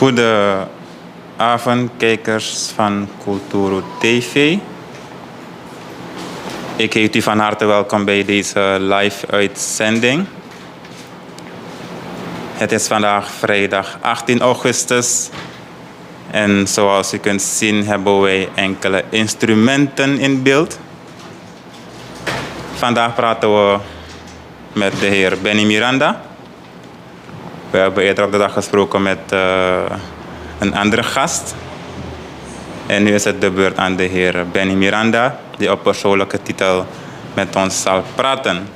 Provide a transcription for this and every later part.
Goedenavond, kijkers van Culturu TV. Ik heet u van harte welkom bij deze live uitzending. Het is vandaag vrijdag 18 augustus. En zoals u kunt zien hebben wij enkele instrumenten in beeld. Vandaag praten we met de heer Bennie Miranda. We hebben eerder op de dag gesproken met een andere gast. En nu is het de beurt aan de heer Bennie Miranda, die op persoonlijke titel met ons zal praten.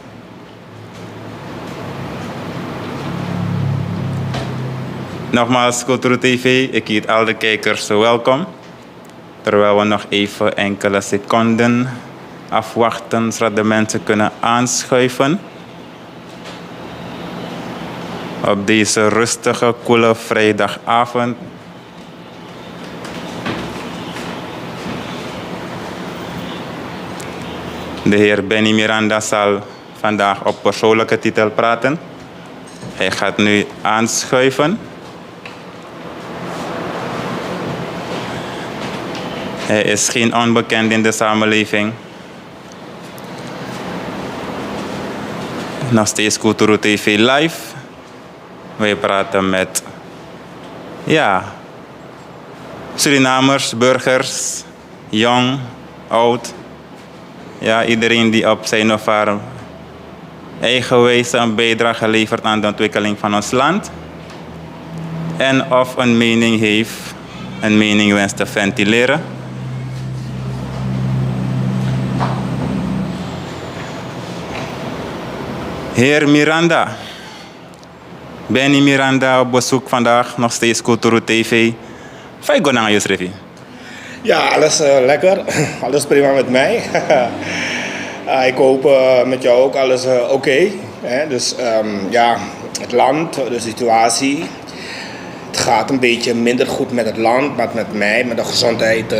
Nogmaals, Culturu TV, ik heet al de kijkers welkom. Terwijl we nog even enkele seconden afwachten, zodat de mensen kunnen aanschuiven. Op deze rustige, koele vrijdagavond. De heer Bennie Miranda zal vandaag op persoonlijke titel praten. Hij gaat nu aanschuiven. Hij is geen onbekend in de samenleving. Nog steeds Culturu TV live. Wij praten met Surinamers, burgers, jong, oud. Ja, iedereen die op zijn of haar eigen wijze een bijdrage levert aan de ontwikkeling van ons land. En of een mening heeft, een mening wenst te ventileren. Heer Miranda. Bennie Miranda op bezoek vandaag, nog steeds Culturu TV. Fijn gaan je schrijven. Ja, alles lekker. Alles prima met mij. Ik hoop met jou ook alles oké. Dus het land, de situatie. Het gaat een beetje minder goed met het land, maar met mij, met de gezondheid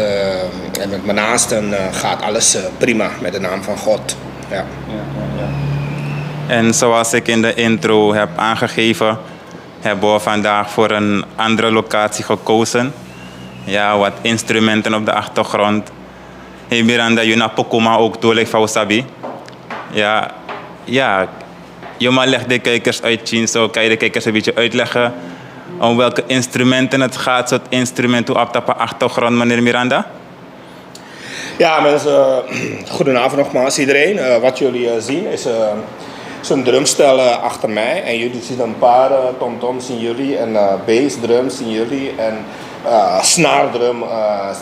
en met mijn naasten gaat alles prima met de naam van God. Ja. En zoals ik in de intro heb aangegeven, hebben we vandaag voor een andere locatie gekozen. Ja, wat instrumenten op de achtergrond. Hey Miranda, je na pokoma ook doorleg van Wasabi. Ja, je mag leg de kijkers uitzien, zo kan je de kijkers een beetje uitleggen om welke instrumenten het gaat, soort instrumenten op de achtergrond, meneer Miranda? Ja, mensen, goedenavond nogmaals iedereen. Wat jullie zien is zo'n drumstel achter mij en jullie zien een paar tomtoms zien jullie en bassdrum zien jullie en snaardrum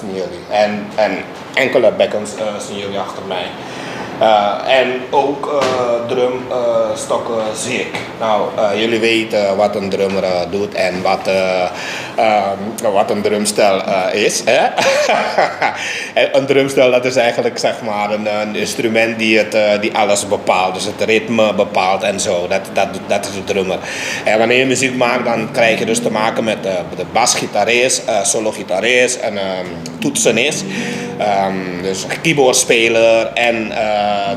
zien jullie en enkele bekkens zien jullie achter mij. En ook drumstokken zie ik. Nou, jullie weten wat een drummer doet en wat een drumstel is. Hè? Een drumstel, dat is eigenlijk zeg maar een instrument die alles bepaalt. Dus het ritme bepaalt en zo. Dat is de drummer. En wanneer je muziek maakt, dan krijg je dus te maken met de basgitarist, solo-gitarist en toetsenist. Dus keyboardspeler en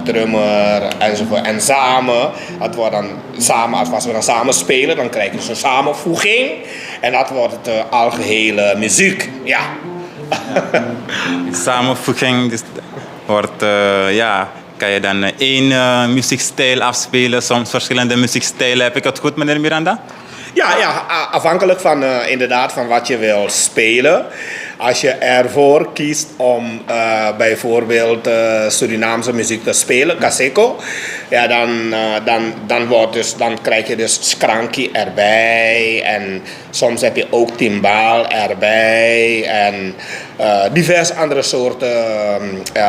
drummer enzovoort. En samen, als we dan samen spelen, dan krijg je dus een samenvoeging. En dat wordt het algehele muziek. Ja. Samenvoeging dus wordt, kan je dan één muziekstijl afspelen, soms verschillende muziekstijlen. Heb ik het goed, meneer Miranda? Ja, afhankelijk van inderdaad van wat je wil spelen. Als je ervoor kiest om bijvoorbeeld Surinaamse muziek te spelen, Kaseko, ja, dan krijg je dus skranki erbij en soms heb je ook timbal erbij en diverse andere soorten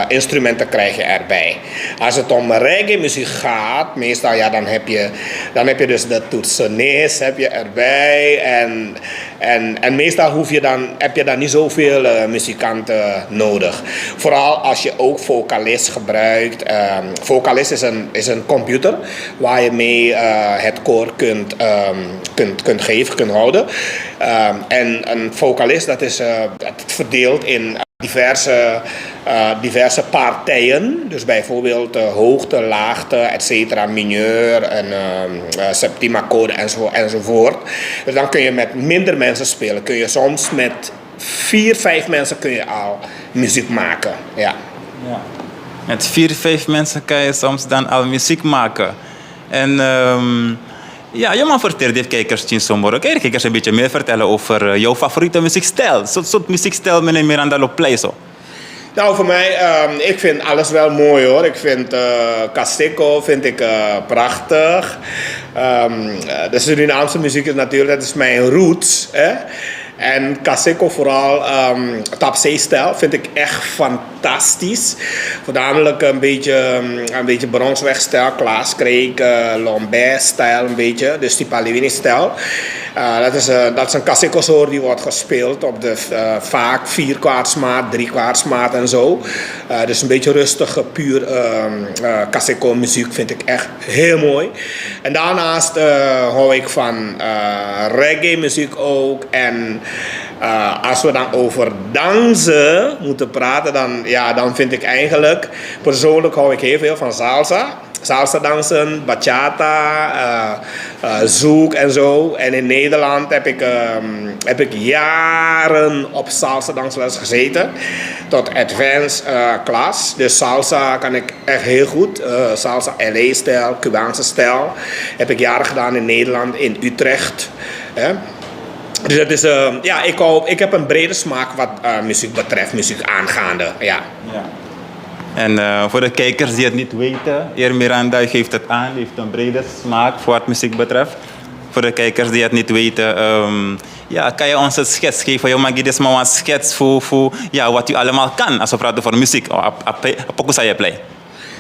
instrumenten krijg je erbij. Als het om reggae muziek gaat, meestal dan heb je dus de toetsenist heb je erbij en meestal heb je dan niet zoveel muzikanten nodig. Vooral als je ook vocalist gebruikt. Vocalist is een computer waar je mee het koor kunt geven, kunt houden. En een vocalist dat is verdeeld in diverse partijen. Dus bijvoorbeeld hoogte, laagte, etc. mineur en septima code enzovoort. Dus dan kun je met minder mensen spelen. Kun je soms met 4, 5 mensen kun je al muziek maken. Ja. Ja. Met 4, 5 mensen kan je soms dan al muziek maken. En ja, je mag vertellen de kijkers zien zomaar. Kan je de kijkers een beetje meer vertellen over jouw favoriete muziekstijl? Soort muziekstijl meneer Miranda loopt play zo. Nou, voor mij, ik vind alles wel mooi hoor. Ik vind Caseco vind ik prachtig. De Surinaamse muziek is natuurlijk, dat is mijn roots. Hè? En Caseco vooral, Tapsee-stijl vind ik echt fantastisch. Voornamelijk een beetje Bronsweg-stijl, Klaaskreek, Lombard-stijl een beetje. Dus die Palewini-stijl. Dat is een Caseco-soort die wordt gespeeld op de vaak 4/4 3/4 en zo. Dus een beetje rustige, puur Caseco-muziek vind ik echt heel mooi. En daarnaast hou ik van reggae-muziek ook. En als we dan over dansen moeten praten, dan vind ik eigenlijk, persoonlijk hou ik heel veel van salsa. Salsa dansen, bachata, zouk en zo. En in Nederland heb ik jaren op salsa dansles gezeten. Tot advanced klas. Dus salsa kan ik echt heel goed. Salsa LA-stijl, Cubaanse stijl. Heb ik jaren gedaan in Nederland, in Utrecht. Dus dat is, ik heb een brede smaak wat muziek betreft, muziek aangaande. Ja. Ja. En voor de kijkers die het niet weten, heer Miranda geeft het aan, heeft een brede smaak voor wat muziek betreft. Voor de kijkers die het niet weten, kan je ons een schets geven? Je mag je dus maar een schets voor wat u allemaal kan als we praten over muziek. Hoe zou je play?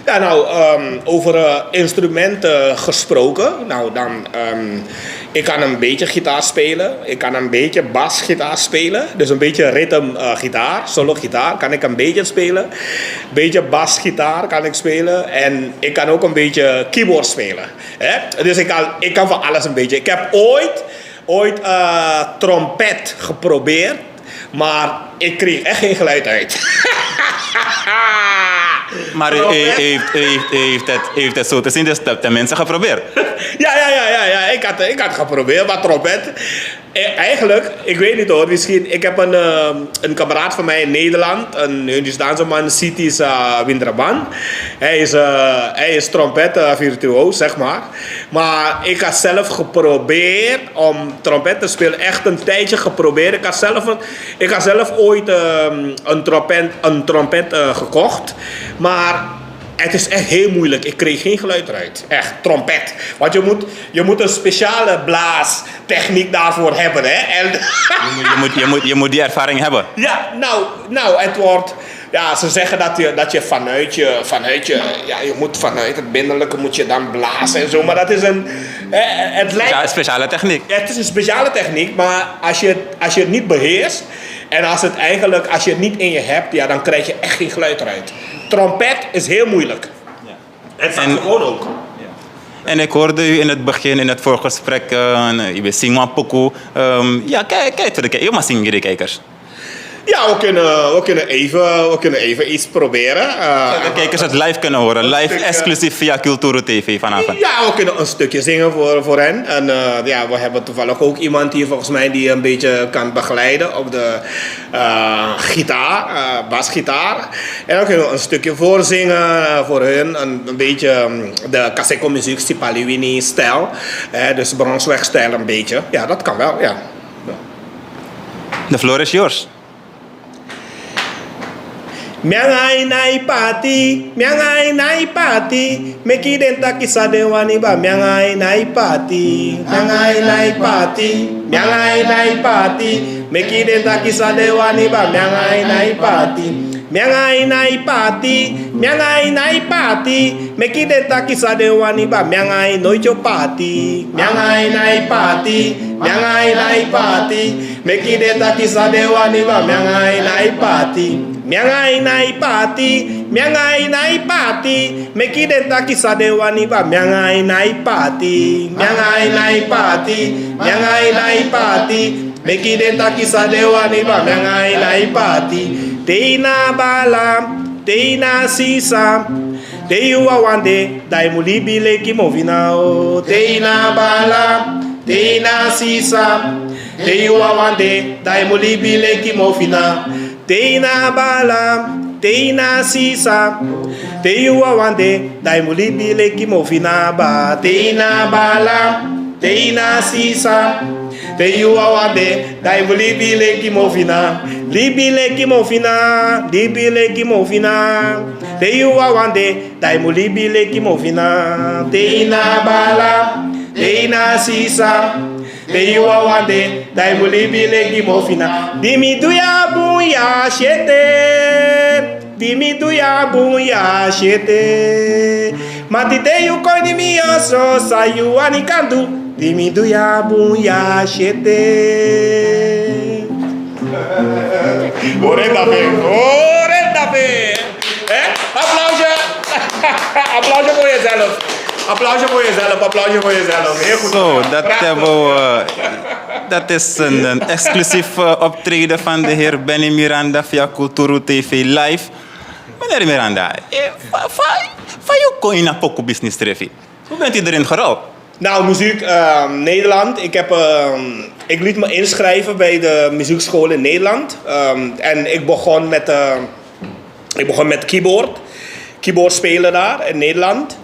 Ja, nou, over instrumenten gesproken. Nou, ik kan een beetje gitaar spelen. Ik kan een beetje basgitaar spelen. Dus een beetje ritmegitaar, solo gitaar kan ik een beetje spelen. Een beetje basgitaar kan ik spelen. En ik kan ook een beetje keyboard spelen. Hè? Dus ik kan van alles een beetje. Ik heb ooit trompet geprobeerd. Maar ik kreeg echt geen geluid uit. Maar u heeft het zo te zien, dus de mensen geprobeerd. Ja. Ik had geprobeerd, maar trompet. Eigenlijk, ik weet niet hoor, misschien. Ik heb een kameraad van mij in Nederland, een Hindustaanse man, Sitis Windraban. Hij is trompet virtuoos, zeg maar. Maar ik had zelf geprobeerd om trompet te spelen, echt een tijdje geprobeerd. Ik had zelf ooit een trompet gekocht, maar het is echt heel moeilijk. Ik kreeg geen geluid eruit. Echt, trompet. Want je moet een speciale blaastechniek daarvoor hebben. Hè? En je moet die ervaring hebben. Ja, nou, het wordt... Ja, ze zeggen dat je vanuit het binnenlijke moet je dan blazen en zo. Maar dat is het lijkt... Ja, een speciale techniek. Het is een speciale techniek, maar als je het niet beheerst... En als je het niet in je hebt, ja, dan krijg je echt geen geluid eruit. Trompet is heel moeilijk. Ja. En saxofoon ook. Ja. En ik hoorde u in het begin, in het voorgesprek, je bent zingen pokoe. Kijk voor de kijkers. Je mag zingen, de kijkers. Ja, we kunnen even iets proberen. De kijkers het live kunnen horen. Live exclusief via Culturu TV vanavond. Ja, we kunnen een stukje zingen voor hen. En we hebben toevallig ook iemand hier volgens mij die een beetje kan begeleiden op de gitaar, basgitaar. En dan kunnen we een stukje voorzingen voor hun. Een beetje de Caseco muziek, Stipaliwini stijl. Dus Bronsweg stijl een beetje. Ja, dat kan wel, ja. The floor is yours. Miangai nai pati, meki den taki sadewani ba miangai nai pati, meki den taki sadewani ba miangai nai pati, meki den taki sadewani ba miangai noicho pati, miangai nai pati, meki den taki sadewani ba miangai nai pati. Miangai nai pati, meki den taki sadewani ba miangai nai pati, Meki den taki sa de wani ba menga ina ipati. Teina bala, teina sisa. Teiwa wande, dai mulibi leki movina o. Teina bala, teina sisa. Teiwa wande, dai mulibi leki movina. Teina bala, teina sisa. Teiwa wande, dai mulibi leki movina ba. Teina bala, teina sisa. Teiwa wande, dai mulibi leki movina. Libi leki movina, libi leki movina. Teiwa wande, dai mulibi leki movina. Teina bala, teina sisa. Teiwa wande, dai mulibi leki movina. Dimi duya buya shete. Dimi duya buya shete. Matite yu koini mi oso sayu anikandu. Dimi duya buya shete. Orentape. Applausje. Applausje voor jezelf. Applausje voor jezelf, applausje voor jezelf. Heel goed. Zo, dat is een exclusief optreden van de heer Bennie Miranda via Culturu TV Live. Meneer Miranda, van jou kon je naar Poco Business treffen. Hoe bent u erin gerold? Nou, muziek, Nederland. Ik liet me inschrijven bij de muziekschool in Nederland. En ik begon met keyboard. Keyboard spelen daar in Nederland.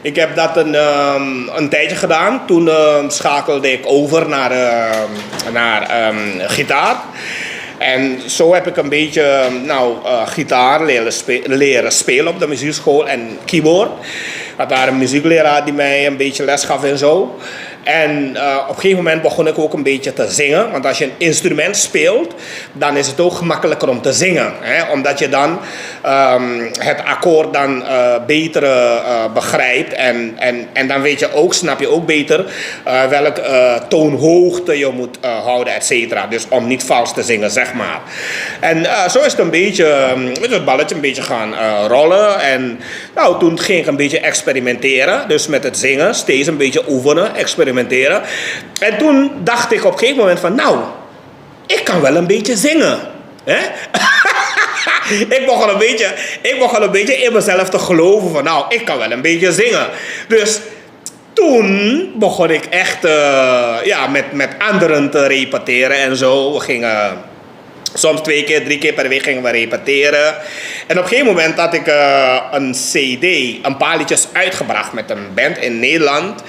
Ik heb dat een tijdje gedaan. Toen schakelde ik over naar gitaar. En zo heb ik een beetje gitaar leren spelen op de muziekschool en keyboard. Ik had daar een muziekleraar die mij een beetje les gaf en zo. En op een gegeven moment begon ik ook een beetje te zingen. Want als je een instrument speelt, dan is het ook gemakkelijker om te zingen. Hè? Omdat je dan het akkoord dan beter begrijpt. En dan snap je ook beter welke toonhoogte je moet houden, et cetera. Dus om niet vals te zingen, zeg maar. En zo is het een beetje, met het balletje een beetje gaan rollen. En nou, toen ging ik een beetje experimenteren. Dus met het zingen, steeds een beetje oefenen, experimenteren. En toen dacht ik op een gegeven moment van, nou, ik kan wel een beetje zingen. Hè? ik begon een beetje in mezelf te geloven van, nou, ik kan wel een beetje zingen. Dus toen begon ik echt met anderen te repeteren en zo. We gingen soms 2 keer, 3 keer per week gingen we repeteren. En op een gegeven moment had ik een cd, een paar liedjes uitgebracht met een band in Nederland.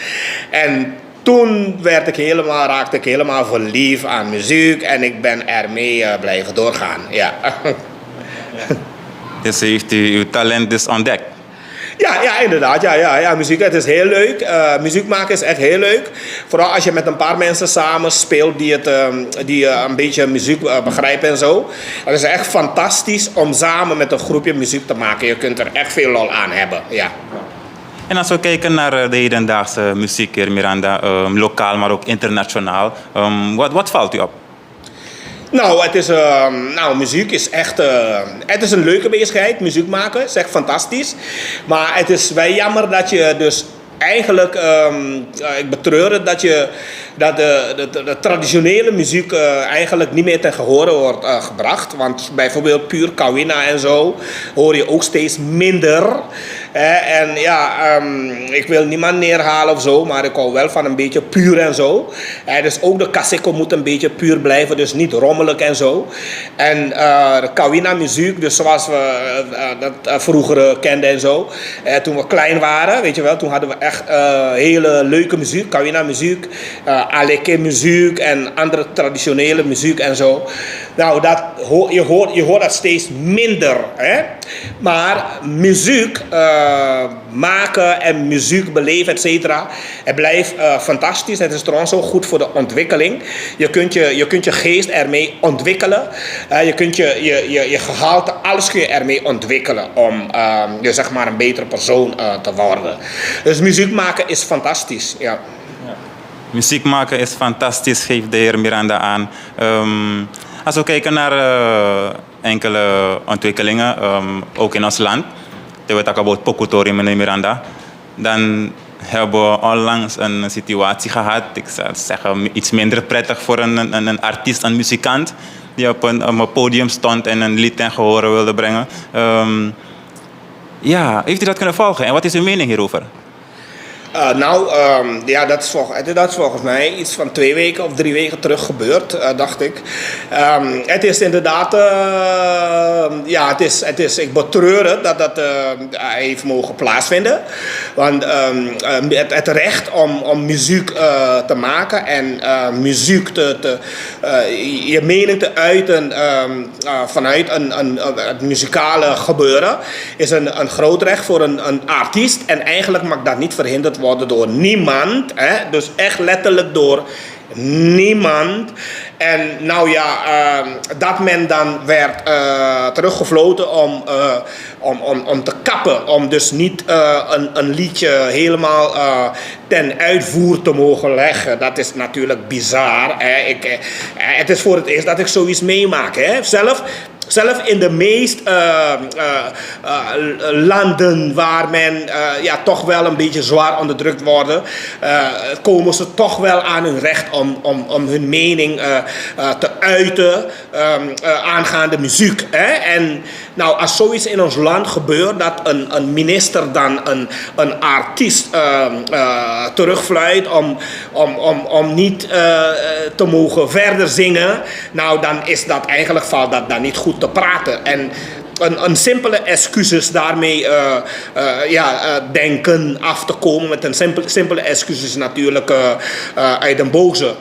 En toen raakte ik helemaal verliefd aan muziek en ik ben ermee blijven doorgaan. Ja. Dus heeft u uw talent dus ontdekt? Ja, inderdaad. Ja, muziek, het is heel leuk. Muziek maken is echt heel leuk. Vooral als je met een paar mensen samen speelt die een beetje muziek begrijpen en zo. Het is echt fantastisch om samen met een groepje muziek te maken. Je kunt er echt veel lol aan hebben, ja. En als we kijken naar de hedendaagse muziek, heer Miranda, lokaal maar ook internationaal, wat valt u op? Nou, muziek is echt, het is een leuke bezigheid, muziek maken, is echt fantastisch. Maar het is wel jammer dat je dus eigenlijk, ik betreur het dat de traditionele muziek eigenlijk niet meer ten gehore wordt gebracht. Want bijvoorbeeld puur kawina en zo hoor je ook steeds minder. En ja, ik wil niemand neerhalen of zo, maar ik hou wel van een beetje puur en zo. Dus ook de kaseko moet een beetje puur blijven, dus niet rommelig en zo. En de kawina muziek, dus zoals we dat vroeger kenden en zo. Toen we klein waren, weet je wel, toen hadden we echt hele leuke muziek, kawina muziek, aleke muziek en andere traditionele muziek en zo. Nou, je hoort dat steeds minder. Hè? Maar muziek maken en muziek beleven, et cetera, het blijft fantastisch. Het is trouwens ook goed voor de ontwikkeling. Je kunt je geest ermee ontwikkelen. Je kunt je gehalte, alles kun je ermee ontwikkelen om zeg maar een betere persoon te worden. Dus muziek maken is fantastisch, ja. Muziek maken is fantastisch, geeft de heer Miranda aan. Als we kijken naar enkele ontwikkelingen, ook in ons land, we talk about Pokutori, meneer Miranda, dan hebben onlangs een situatie gehad, ik zou zeggen iets minder prettig voor een artiest, een muzikant, die op een podium stond en een lied ten gehore wilde brengen. Ja, heeft u dat kunnen volgen en wat is uw mening hierover? Ja, dat is volgens mij iets van 2 weken of 3 weken terug gebeurd, dacht ik. Het is inderdaad, ik betreur het dat dat heeft mogen plaatsvinden. Want het recht om muziek te maken en muziek je mening te uiten vanuit een muzikale gebeuren is een groot recht voor een artiest. En eigenlijk mag dat niet verhinderd worden door niemand. Dus echt letterlijk door niemand. En dat men dan werd teruggefloten om te kappen. Om dus niet een liedje helemaal ten uitvoer te mogen leggen. Dat is natuurlijk bizar. Het is voor het eerst dat ik zoiets meemaak. Zelf in de meest landen waar men toch wel een beetje zwaar onderdrukt worden, komen ze toch wel aan hun recht om hun mening te uiten aangaande muziek. En nou, als zoiets in ons land gebeurt, dat een minister dan een artiest terugfluit om niet te mogen verder zingen, nou dan is dat eigenlijk, valt dat dan niet goed te praten. En een simpele excuses daarmee denken af te komen met een simpele excuses natuurlijk uit den boze.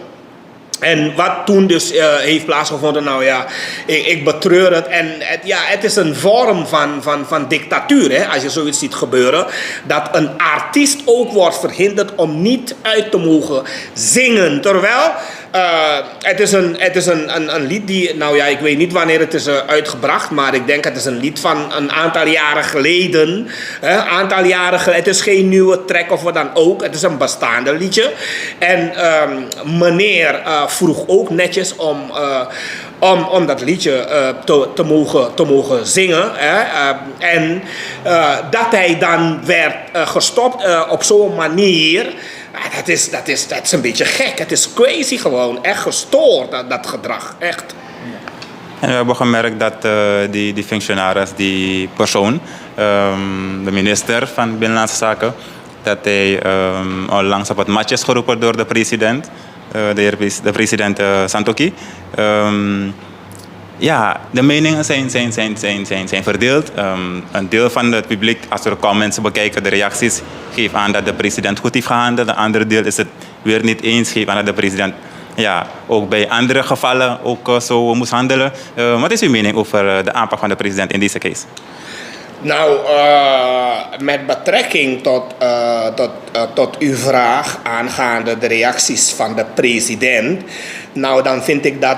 En wat toen dus heeft plaatsgevonden, ik betreur het. En het is een vorm van dictatuur, als je zoiets ziet gebeuren. Dat een artiest ook wordt verhinderd om niet uit te mogen zingen. Terwijl het is een lied die, ik weet niet wanneer het is uitgebracht, maar ik denk het is een lied van een aantal jaren geleden. Het is geen nieuwe track of wat dan ook. Het is een bestaande liedje. En meneer vroeg ook netjes om dat liedje te mogen zingen. En dat hij dan werd gestopt op zo'n manier. Dat is een beetje gek. Het is crazy gewoon. Echt gestoord, dat gedrag. Echt. En we hebben gemerkt dat die functionaris, die persoon, de minister van Binnenlandse Zaken, dat hij onlangs op het matje is geroepen door de president. De president Santoki. De meningen zijn verdeeld. Een deel van het publiek, als we de comments bekijken, de reacties, geeft aan dat de president goed heeft gehandeld. Een ander deel is het weer niet eens, geeft aan dat de president ook bij andere gevallen ook zo moest handelen. Wat is uw mening over de aanpak van de president in deze case? Nou, met betrekking tot uw vraag aangaande de reacties van de president. Nou, dan vind ik dat,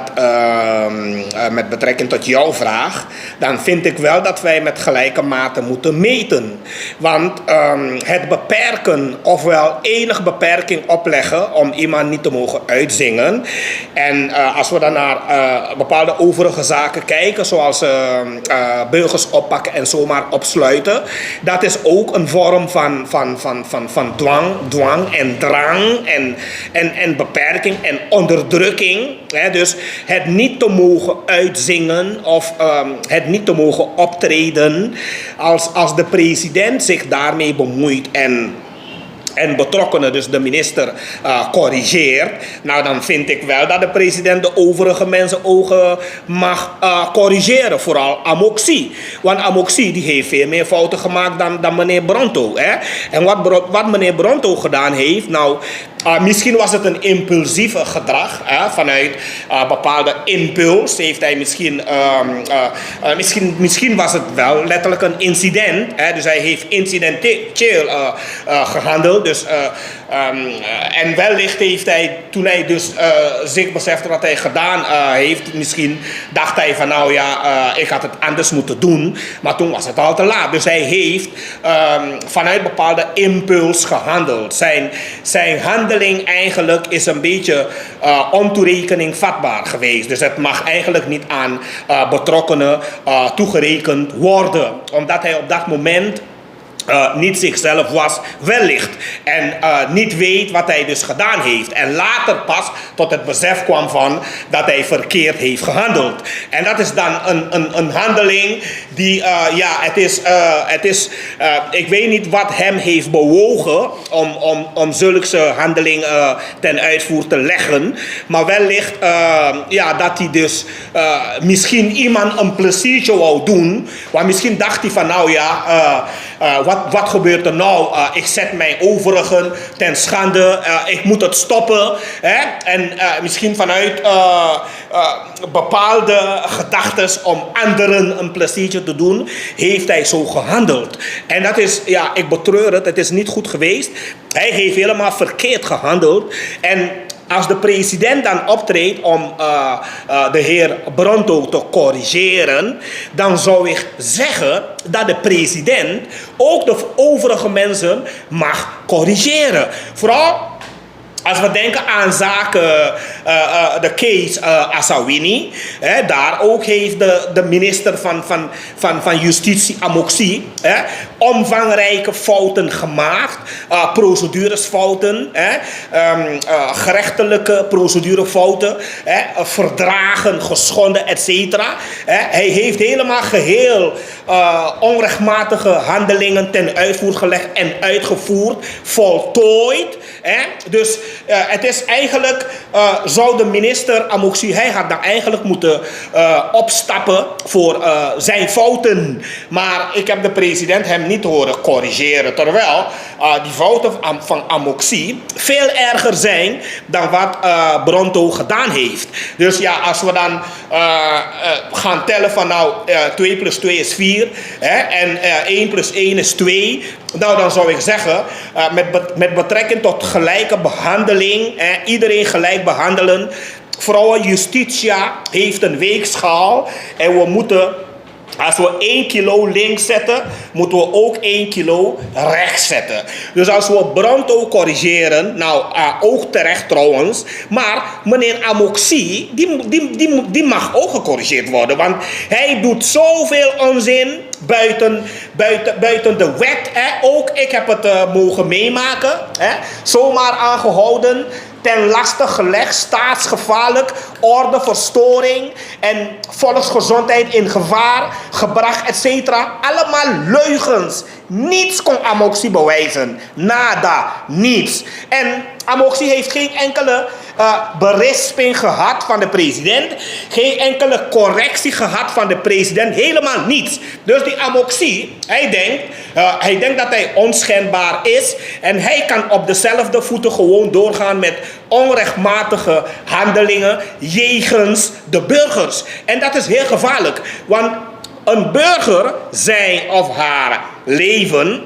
met betrekking tot jouw vraag, dan vind ik wel dat wij met gelijke mate moeten meten. Want het beperken, ofwel enige beperking opleggen om iemand niet te mogen uitzingen. En als we dan naar bepaalde overige zaken kijken, zoals burgers oppakken en zomaar opsluiten, dat is ook een vorm van dwang en drang en beperking en onderdrukking. Dus het niet te mogen uitzingen of het niet te mogen optreden als de president zich daarmee bemoeit en betrokkenen, dus de minister, corrigeert. Nou, dan vind ik wel dat de president de overige mensen ogen mag corrigeren. Vooral Amoxie. Want Amoxie die heeft veel meer fouten gemaakt dan meneer Bronto. En wat meneer Bronto gedaan heeft, nou, misschien was het een impulsieve gedrag. Vanuit bepaalde impuls heeft hij misschien was het wel letterlijk een incident. Dus hij heeft incidenteel gehandeld. Dus, en wellicht heeft hij, toen hij dus zich besefte wat hij gedaan heeft, misschien dacht hij van ik had het anders moeten doen. Maar toen was het al te laat. Dus hij heeft vanuit bepaalde impuls gehandeld. Zijn handeling eigenlijk is een beetje ontoerekening vatbaar geweest. Dus het mag eigenlijk niet aan betrokkenen toegerekend worden. Omdat hij op dat moment niet zichzelf was, wellicht. En niet weet wat hij dus gedaan heeft. En later pas tot het besef kwam van dat hij verkeerd heeft gehandeld. En dat is dan een handeling die, ik weet niet wat hem heeft bewogen om zulke handeling ten uitvoer te leggen. Maar wellicht dat hij dus misschien iemand een pleziertje wou doen. Want misschien dacht hij van wat gebeurt er nou? Ik zet mijn overigen ten schande. Ik moet het stoppen. Hè? En misschien vanuit bepaalde gedachten om anderen een pleziertje te doen, heeft hij zo gehandeld. En dat is, ik betreur het. Het is niet goed geweest. Hij heeft helemaal verkeerd gehandeld. En als de president dan optreedt om de heer Bronto te corrigeren, dan zou ik zeggen dat de president ook de overige mensen mag corrigeren. Vooral als we denken aan zaken, de case Assawini, daar ook heeft de minister van Justitie, Amoxie, omvangrijke fouten gemaakt, proceduresfouten, gerechtelijke procedurefouten, verdragen geschonden, etc. Hij heeft helemaal geheel onrechtmatige handelingen ten uitvoer gelegd en uitgevoerd, voltooid. Dus het is eigenlijk, zou de minister Amoxie, hij had dan eigenlijk moeten opstappen voor zijn fouten. Maar ik heb de president hem niet horen corrigeren. Terwijl die fouten van Amoxie veel erger zijn dan wat Bronto gedaan heeft. Dus als we dan gaan tellen van 2 plus 2 is 4 en 1 plus 1 is 2... Nou, dan zou ik zeggen, met betrekking tot gelijke behandeling, iedereen gelijk behandelen. Vooral Justitia heeft een weegschaal en we moeten, als we 1 kilo links zetten, moeten we ook 1 kilo rechts zetten. Dus als we Bronto corrigeren, ook terecht trouwens, maar meneer Amoxie, die mag ook gecorrigeerd worden. Want hij doet zoveel onzin buiten de wet. Ook ik heb het mogen meemaken. Zomaar aangehouden, ten laste gelegd, staatsgevaarlijk, ordeverstoring en volksgezondheid in gevaar gebracht, etc. Allemaal leugens. Niets kon Amoxie bewijzen. Nada, niets. En Amoxie heeft geen enkele berisping gehad van de president. Geen enkele correctie gehad van de president. Helemaal niets. Dus die Amoxie, hij denkt dat hij onschendbaar is. En hij kan op dezelfde voeten gewoon doorgaan met onrechtmatige handelingen jegens de burgers. En dat is heel gevaarlijk. Want een burger, zijn of haar leven,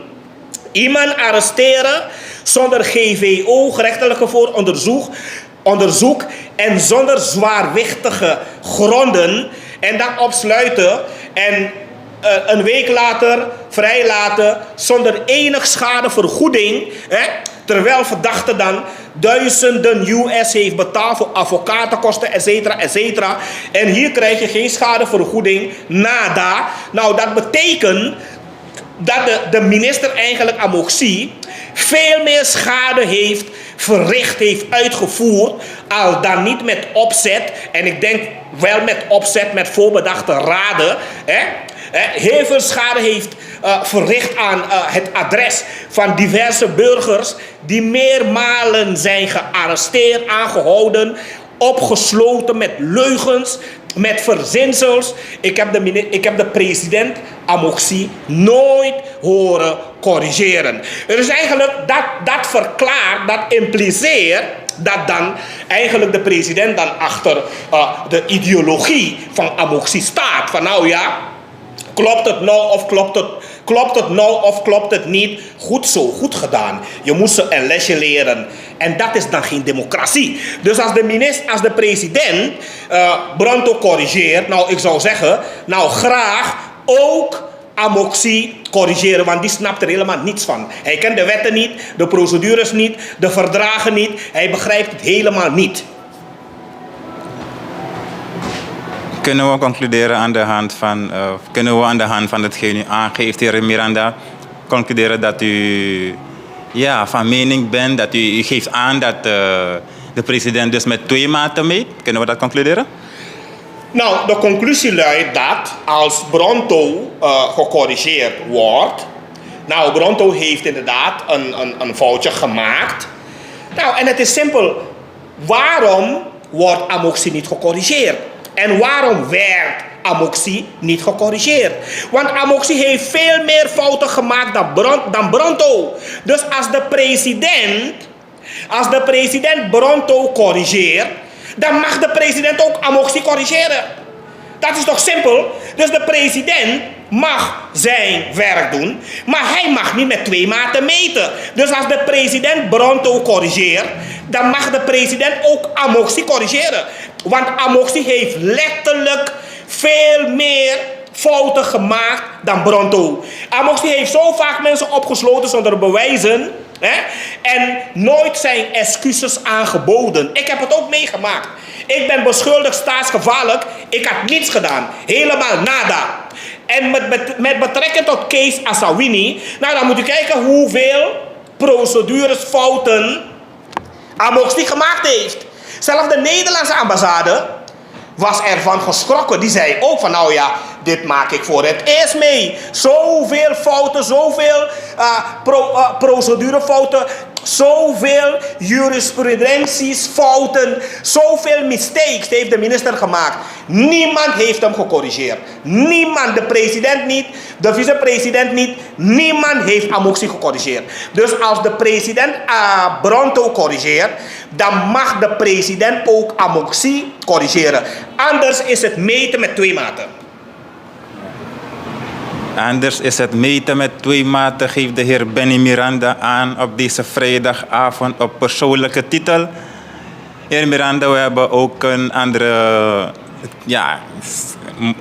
iemand arresteren zonder GVO, gerechtelijke onderzoek en zonder zwaarwichtige gronden en dan opsluiten en een week later vrijlaten zonder enig schadevergoeding, terwijl verdachte dan duizenden US heeft betaald voor advocatenkosten, etc. En hier krijg je geen schadevergoeding, nada. Nou, dat betekent dat de minister eigenlijk Amoxie veel meer schade heeft verricht, heeft uitgevoerd, al dan niet met opzet. En ik denk wel met opzet, met voorbedachte raden. Heel veel schade heeft verricht aan het adres van diverse burgers die meermalen zijn gearresteerd, aangehouden, opgesloten met leugens, met verzinsels. Ik heb de president Amoxie nooit horen corrigeren. Dus eigenlijk dat verklaart, dat impliceert dat dan eigenlijk de president dan achter de ideologie van Amoxie staat. Van klopt het nou of klopt het niet? Goed zo, goed gedaan. Je moet ze een lesje leren. En dat is dan geen democratie. Dus als de president Bronto corrigeert, ik zou zeggen, graag ook Amoxie corrigeren, want die snapt er helemaal niets van. Hij kent de wetten niet, de procedures niet, de verdragen niet. Hij begrijpt het helemaal niet. Kunnen we concluderen aan de hand van hetgeen u aangeeft, heer Miranda, concluderen dat u van mening bent, dat u geeft aan dat de president dus met 2 maten meet. Kunnen we dat concluderen? Nou, de conclusie luidt dat als Bronto gecorrigeerd wordt. Nou, Bronto heeft inderdaad een foutje gemaakt. Nou, en het is simpel. Waarom wordt Amoxie niet gecorrigeerd? En waarom werd Amoxie niet gecorrigeerd? Want Amoxie heeft veel meer fouten gemaakt dan Bronto. Dus als de president Bronto corrigeert, dan mag de president ook Amoxie corrigeren. Dat is toch simpel? Dus de president mag zijn werk doen, maar hij mag niet met 2 maten meten. Dus als de president Bronto corrigeert, dan mag de president ook Amoxie corrigeren. Want Amoxie heeft letterlijk veel meer fouten gemaakt dan Bronto. Amoxie heeft zo vaak mensen opgesloten zonder bewijzen. En nooit zijn excuses aangeboden. Ik heb het ook meegemaakt. Ik ben beschuldigd staatsgevaarlijk. Ik had niets gedaan. Helemaal nada. En met betrekking tot case Assawini. Nou, dan moet u kijken hoeveel proceduresfouten Amoxie gemaakt heeft. Zelfs de Nederlandse ambassade was ervan geschrokken. Die zei ook van nou ja, dit maak ik voor het eerst mee. Zoveel fouten, zoveel procedurefouten, zoveel jurisprudenties fouten, zoveel mistakes heeft de minister gemaakt. Niemand heeft hem gecorrigeerd. Niemand, de president niet, de vicepresident niet. Niemand heeft Amoxie gecorrigeerd. Dus als de president Bronto corrigeert, dan mag de president ook Amoxie corrigeren. Anders is het meten met 2 maten. Anders is het meten met 2 maten, geeft de heer Bennie Miranda aan op deze vrijdagavond op persoonlijke titel. Heer Miranda, we hebben ook een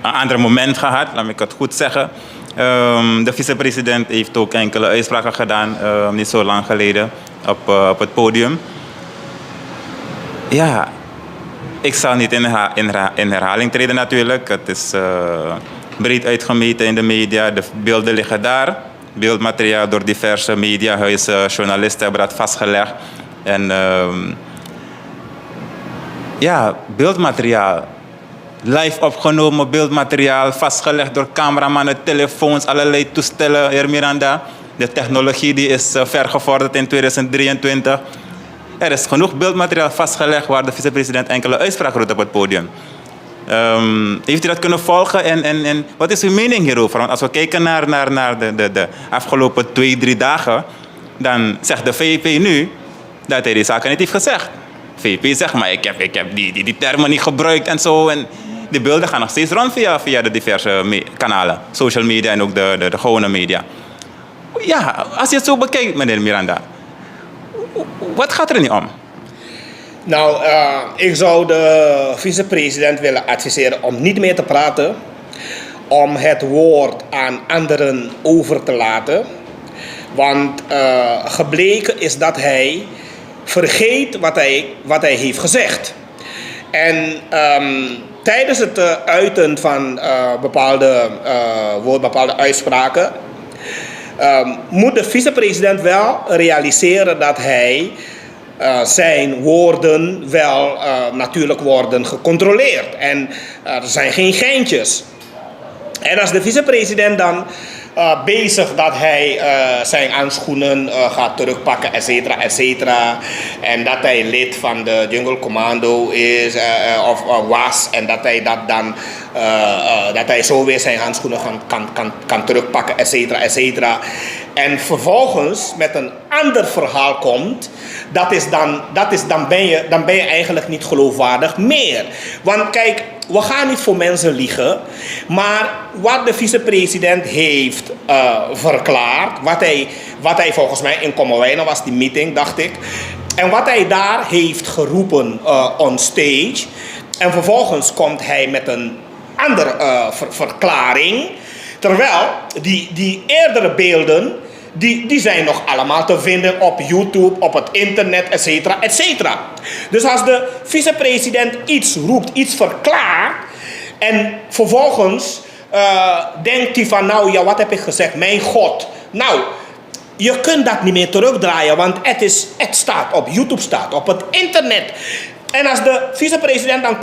ander moment gehad, laat ik het goed zeggen. De vicepresident heeft ook enkele uitspraken gedaan, niet zo lang geleden, op het podium. Ja, ik zal niet in herhaling treden natuurlijk. Het is breed uitgemeten in de media. De beelden liggen daar. Beeldmateriaal door diverse mediahuizen, journalisten hebben dat vastgelegd. En beeldmateriaal. Live opgenomen beeldmateriaal, vastgelegd door cameramannen, telefoons, allerlei toestellen, heer Miranda. De technologie die is vergevorderd in 2023. Er is genoeg beeldmateriaal vastgelegd waar de vicepresident enkele uitspraken doet op het podium. Heeft u dat kunnen volgen en wat is uw mening hierover? Want als we kijken naar de afgelopen 2-3 dagen, dan zegt de VP nu dat hij die zaken niet heeft gezegd. VP zegt maar ik heb die termen niet gebruikt en zo. En die beelden gaan nog steeds rond via de diverse kanalen, social media en ook de gewone media. Ja, als je het zo bekijkt, meneer Miranda, wat gaat er nu om? Nou, ik zou de vicepresident willen adviseren om niet meer te praten. Om het woord aan anderen over te laten. Want gebleken is dat hij vergeet wat hij heeft gezegd. En tijdens het uiten van bepaalde uitspraken moet de vicepresident wel realiseren dat hij zijn woorden wel natuurlijk worden gecontroleerd. En er zijn geen geintjes. En als de vicepresident dan bezig dat hij zijn handschoenen gaat terugpakken, et cetera. En dat hij lid van de Jungle Commando is of was. En dat hij dat dan dat hij zo weer zijn handschoenen kan terugpakken, et cetera. En vervolgens met een ander verhaal komt, dan ben je eigenlijk niet geloofwaardig meer. Want kijk, we gaan niet voor mensen liegen, maar wat de vicepresident heeft verklaard, wat hij volgens mij in Kommerwijnen was, die meeting, dacht ik, en wat hij daar heeft geroepen on stage, en vervolgens komt hij met een andere verklaring, terwijl die eerdere beelden, die zijn nog allemaal te vinden op YouTube, op het internet, et cetera. Dus als de vicepresident iets roept, iets verklaart, en vervolgens denkt hij van nou ja, wat heb ik gezegd? Mijn God, Nou, je kunt dat niet meer terugdraaien, want het staat op YouTube, staat op het internet. En als de vicepresident dan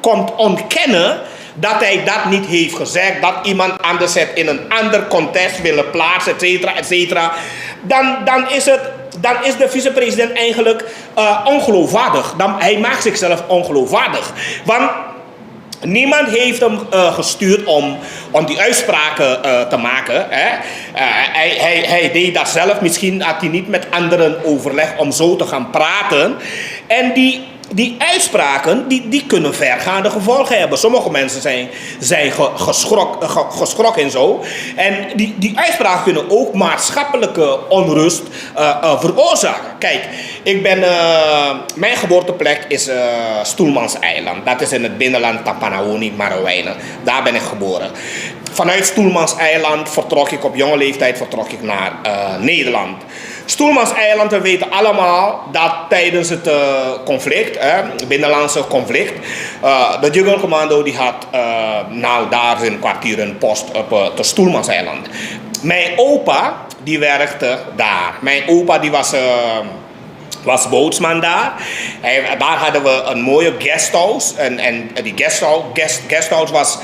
komt ontkennen dat hij dat niet heeft gezegd, dat iemand anders het in een ander context willen plaatsen, et cetera, dan is de vicepresident eigenlijk ongeloofwaardig. Hij maakt zichzelf ongeloofwaardig. Want niemand heeft hem gestuurd om die uitspraken te maken. Hè? Hij deed dat zelf. Misschien had hij niet met anderen overleg om zo te gaan praten. En die uitspraken die kunnen vergaande gevolgen hebben. Sommige mensen zijn geschrokken en zo. En die uitspraken kunnen ook maatschappelijke onrust veroorzaken. Kijk, mijn geboorteplek is Stoelmanseiland. Dat is in het binnenland Tapanawoni, Marowijnen. Daar ben ik geboren. Vanuit Stoelmanseiland vertrok ik op jonge leeftijd naar Nederland. Stoelmanseiland, we weten allemaal dat tijdens het conflict, binnenlandse conflict, de Jungle Commando die had daar hun kwartier, hun post op de Stoelmanseiland. Mijn opa die werkte daar. Mijn opa die was bootsman daar. Daar hadden we een mooie guesthouse. En die guesthouse was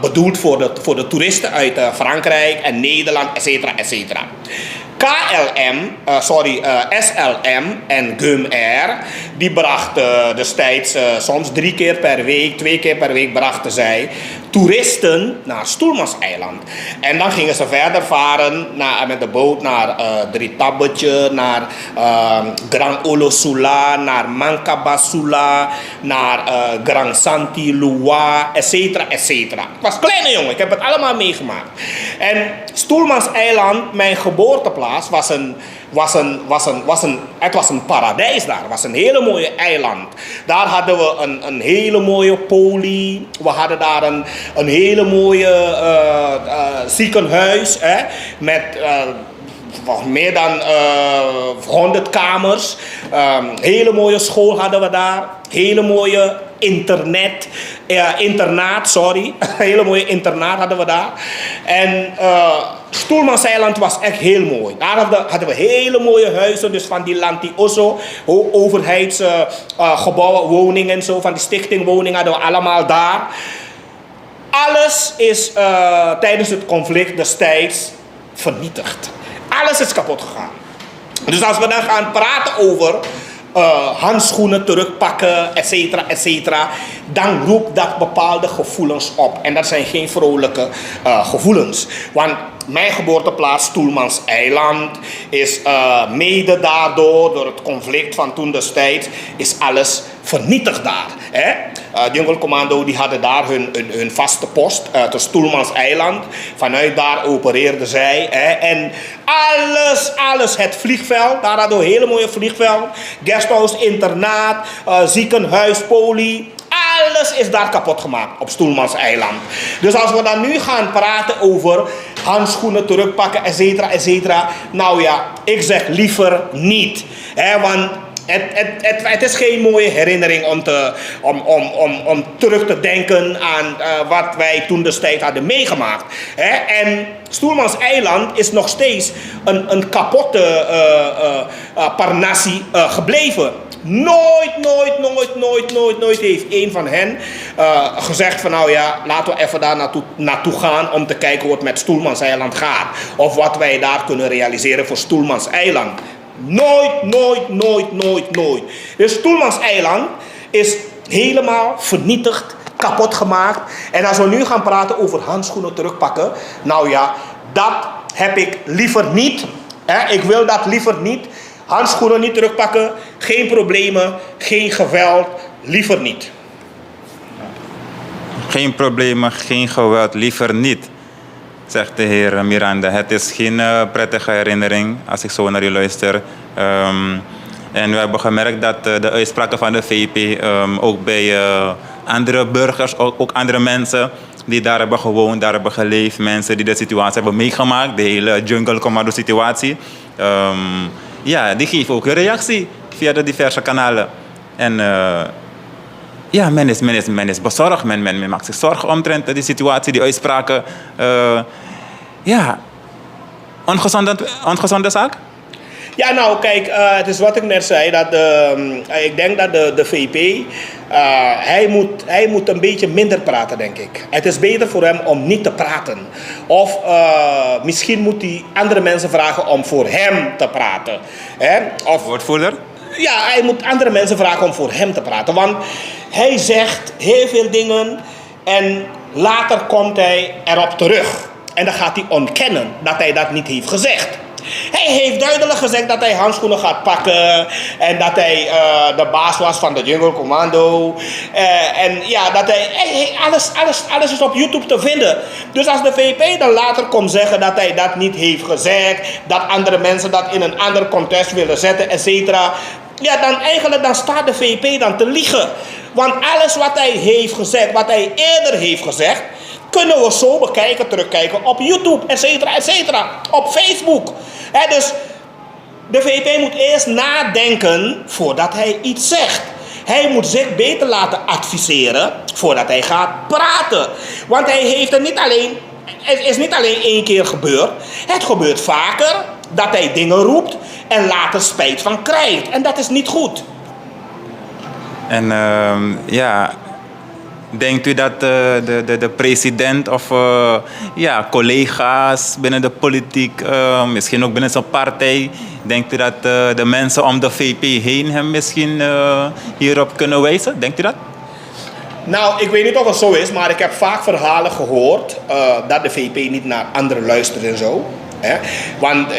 bedoeld voor de toeristen uit Frankrijk en Nederland, et cetera. SLM en GUM-R, die brachten destijds soms 3 keer per week, 2 keer per week brachten zij toeristen naar Stoelmanseiland. En dan gingen ze verder varen met de boot naar Dritabbetje, naar Grand Olosula, naar Mankabasula, naar Grand Santi, Lua, et cetera. Ik was een kleine jongen, ik heb het allemaal meegemaakt. En Stoelmanseiland, mijn geboorteplaats, het was een paradijs daar. Het was een hele mooie eiland. Daar hadden we een hele mooie poli. We hadden daar een hele mooie ziekenhuis. Met meer dan 100 kamers. Hele mooie school hadden we daar. Hele mooie hele mooie internaat hadden we daar. En Stoelmanseiland was echt heel mooi. Daar hadden we hele mooie huizen, dus van die Lantioso, overheidsgebouwen, woningen en zo, van die stichtingwoningen hadden we allemaal daar. Alles is tijdens het conflict destijds vernietigd. Alles is kapot gegaan. Dus als we dan gaan praten over handschoenen terugpakken, et cetera, dan roept dat bepaalde gevoelens op. En dat zijn geen vrolijke gevoelens. Want mijn geboorteplaats, Stoelmanseiland, is mede daardoor, door het conflict van toen destijds, is alles vernietigd daar. Jungle Commando die hadden daar hun vaste post, de Stoelmanseiland. Vanuit daar opereerden zij. En alles, het vliegveld, daar hadden we een hele mooie vliegveld. Guesthouse, internaat, ziekenhuis, poli. Alles is daar kapot gemaakt op Stoelmanseiland. Dus als we dan nu gaan praten over handschoenen terugpakken, et cetera. Nou ja, ik zeg liever niet. Want het is geen mooie herinnering om terug te denken aan wat wij toen destijds hadden meegemaakt. En Stoelmanseiland is nog steeds een kapotte parnassie gebleven. Nooit heeft een van hen gezegd van nou ja, laten we even daar naartoe gaan om te kijken hoe het met Stoelmanseiland gaat. Of wat wij daar kunnen realiseren voor Stoelmanseiland. Nooit. Dus Stoelmanseiland is helemaal vernietigd, kapot gemaakt. En als we nu gaan praten over handschoenen terugpakken, nou ja, dat heb ik liever niet. Ik wil dat liever niet. Handschoenen niet terugpakken, geen problemen, geen geweld, liever niet. Geen problemen, geen geweld, liever niet, zegt de heer Miranda. Het is geen prettige herinnering als ik zo naar u luister. En we hebben gemerkt dat de uitspraken van de VP ook bij andere burgers, ook andere mensen die daar hebben gewoond, daar hebben geleefd, mensen die de situatie hebben meegemaakt, de hele Jungle Commando situatie. Ja, die geven ook een reactie via de diverse kanalen. En ja, men is bezorgd. Men maakt zich zorgen omtrent die situatie, die uitspraken. Ja, ongezonde zaak? Ja, nou kijk, het is wat ik net zei. Dat ik denk dat de VP, hij moet een beetje minder praten, denk ik. Het is beter voor hem om niet te praten. Of misschien moet hij andere mensen vragen om voor hem te praten. Hè? Of, Woordvoerder? ja, hij moet andere mensen vragen om voor hem te praten. Want hij zegt heel veel dingen en later komt hij erop terug. En dan gaat hij ontkennen dat hij dat niet heeft gezegd. Hij heeft duidelijk gezegd dat hij handschoenen gaat pakken. En dat hij de baas was van de Jungle Commando. En ja, dat alles is op YouTube te vinden. Dus als de VP dan later komt zeggen dat hij dat niet heeft gezegd. Dat andere mensen dat in een ander context willen zetten, et cetera. Ja, dan staat de VP dan te liegen. Want alles wat hij heeft gezegd, wat hij eerder heeft gezegd, kunnen we zo bekijken, terugkijken op YouTube, et cetera, op Facebook. Dus de VP moet eerst nadenken voordat hij iets zegt. Hij moet zich beter laten adviseren voordat hij gaat praten. Want hij heeft het is niet alleen één keer gebeurd. Het gebeurt vaker dat hij dingen roept en later spijt van krijgt. En dat is niet goed. En denkt u dat de president of collega's binnen de politiek, misschien ook binnen zijn partij, denkt u dat de mensen om de VP heen hem misschien hierop kunnen wijzen? Denkt u dat? Nou, ik weet niet of het zo is, maar ik heb vaak verhalen gehoord dat de VP niet naar anderen luistert en zo. Want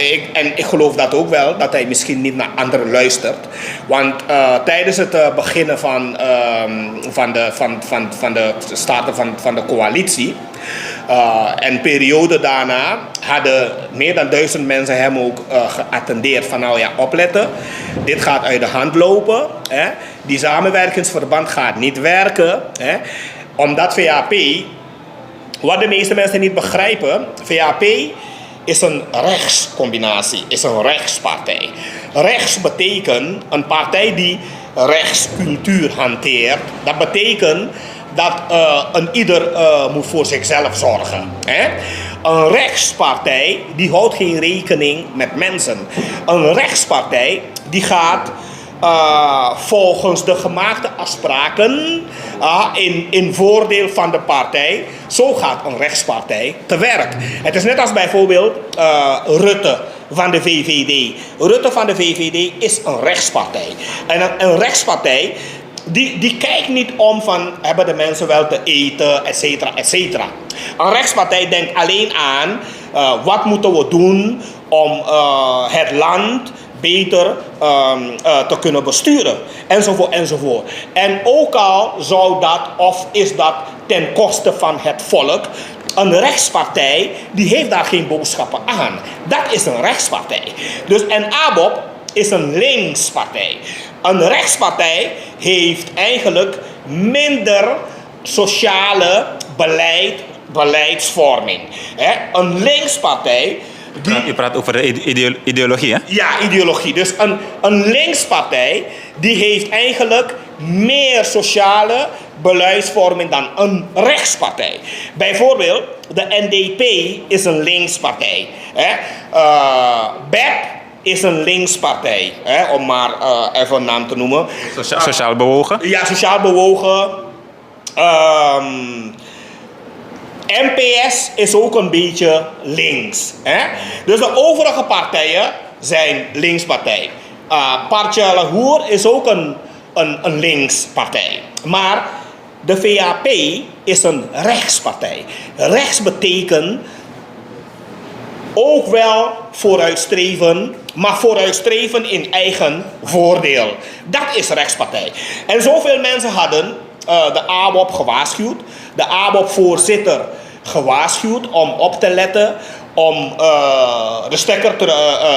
ik geloof dat ook wel, dat hij misschien niet naar anderen luistert. Want tijdens het beginnen van de starten van de coalitie en periode daarna hadden meer dan 1000 mensen hem ook geattendeerd van nou ja, opletten. Dit gaat uit de hand lopen. Die samenwerkingsverband gaat niet werken. Omdat VAP, wat de meeste mensen niet begrijpen, VAP is een rechtscombinatie, is een rechtspartij. Rechts betekent een partij die rechtscultuur hanteert. Dat betekent dat een ieder moet voor zichzelf zorgen. Een rechtspartij die houdt geen rekening met mensen. Een rechtspartij die gaat volgens de gemaakte afspraken in voordeel van de partij. Zo gaat een rechtspartij te werk. Het is net als bijvoorbeeld Rutte van de VVD. Rutte van de VVD is een rechtspartij. En een rechtspartij die kijkt niet om van hebben de mensen wel te eten, et cetera, et cetera. Een rechtspartij denkt alleen aan wat moeten we doen om het land beter te kunnen besturen, enzovoort, enzovoort. En ook al zou dat of is dat ten koste van het volk, een rechtspartij die heeft daar geen boodschappen aan. Dat is een rechtspartij. Dus en ABOP is een linkspartij. Een rechtspartij heeft eigenlijk minder sociale beleidsvorming. Een linkspartij. Je praat over de ideologie, hè? Ja, ideologie. Dus een linkspartij die heeft eigenlijk meer sociale beleidsvorming dan een rechtspartij. Bijvoorbeeld, de NDP is een linkspartij. BEP is een linkspartij, om maar even een naam te noemen. Sociaal bewogen? Ja, sociaal bewogen. NPS is ook een beetje links. Dus de overige partijen zijn linkspartij. Partiële Hoer is ook een linkspartij. Maar de VAP is een rechtspartij. Rechts betekent ook wel vooruitstreven, maar vooruitstreven in eigen voordeel. Dat is rechtspartij. En zoveel mensen hadden de ABOP gewaarschuwd, de ABOP-voorzitter gewaarschuwd om op te letten, om de stekker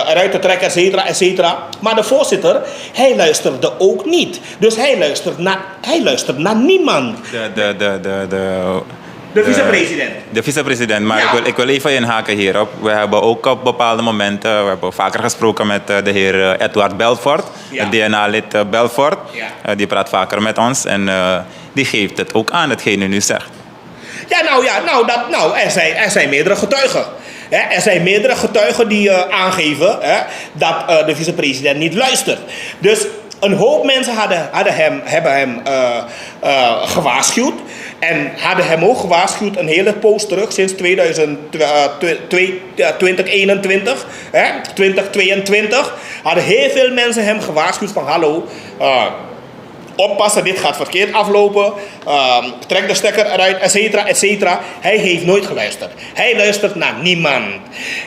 eruit te trekken, et cetera, et cetera. Maar de voorzitter, hij luisterde ook niet. Dus hij luistert naar niemand. De vicepresident. De vicepresident, maar Ja. ik wil even inhaken hierop. We hebben ook op bepaalde momenten, we hebben vaker gesproken met de heer Edward Belfort, Ja. het DNA-lid Belfort. Ja. Die praat vaker met ons en die geeft het ook aan, hetgeen u nu zegt. Ja, er zijn meerdere getuigen. Er zijn meerdere getuigen die aangeven dat de vicepresident niet luistert. Dus een hoop mensen hebben hem gewaarschuwd. En hadden hem ook gewaarschuwd een hele poos terug, sinds 2021. 2022 hadden heel veel mensen hem gewaarschuwd van hallo, oppassen, dit gaat verkeerd aflopen, trek de stekker eruit, et cetera, et cetera. Hij heeft nooit geluisterd. Hij luistert naar niemand.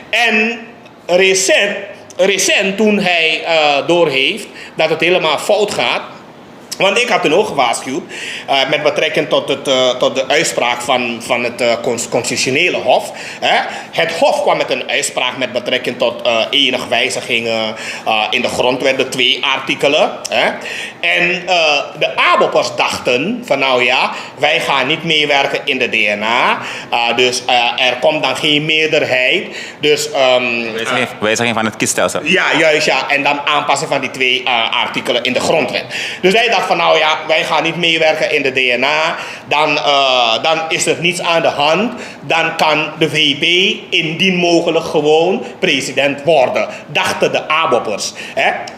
En recent toen hij doorheeft dat het helemaal fout gaat. Want ik had toen ook gewaarschuwd met betrekking tot de uitspraak van het constitutionele hof. Het hof kwam met een uitspraak met betrekking tot enige wijzigingen in de grondwet, de 2 artikelen. En de ABOP'ers dachten van nou ja, wij gaan niet meewerken in de DNA. Dus er komt dan geen meerderheid. Dus, wijziging van het kiesstelsel. Ja, juist ja. En dan aanpassing van die 2 artikelen in de grondwet. Dus hij dacht van nou ja, wij gaan niet meewerken in de DNA, dan is er niets aan de hand, dan kan de VP indien mogelijk gewoon president worden, dachten de ABOP'ers.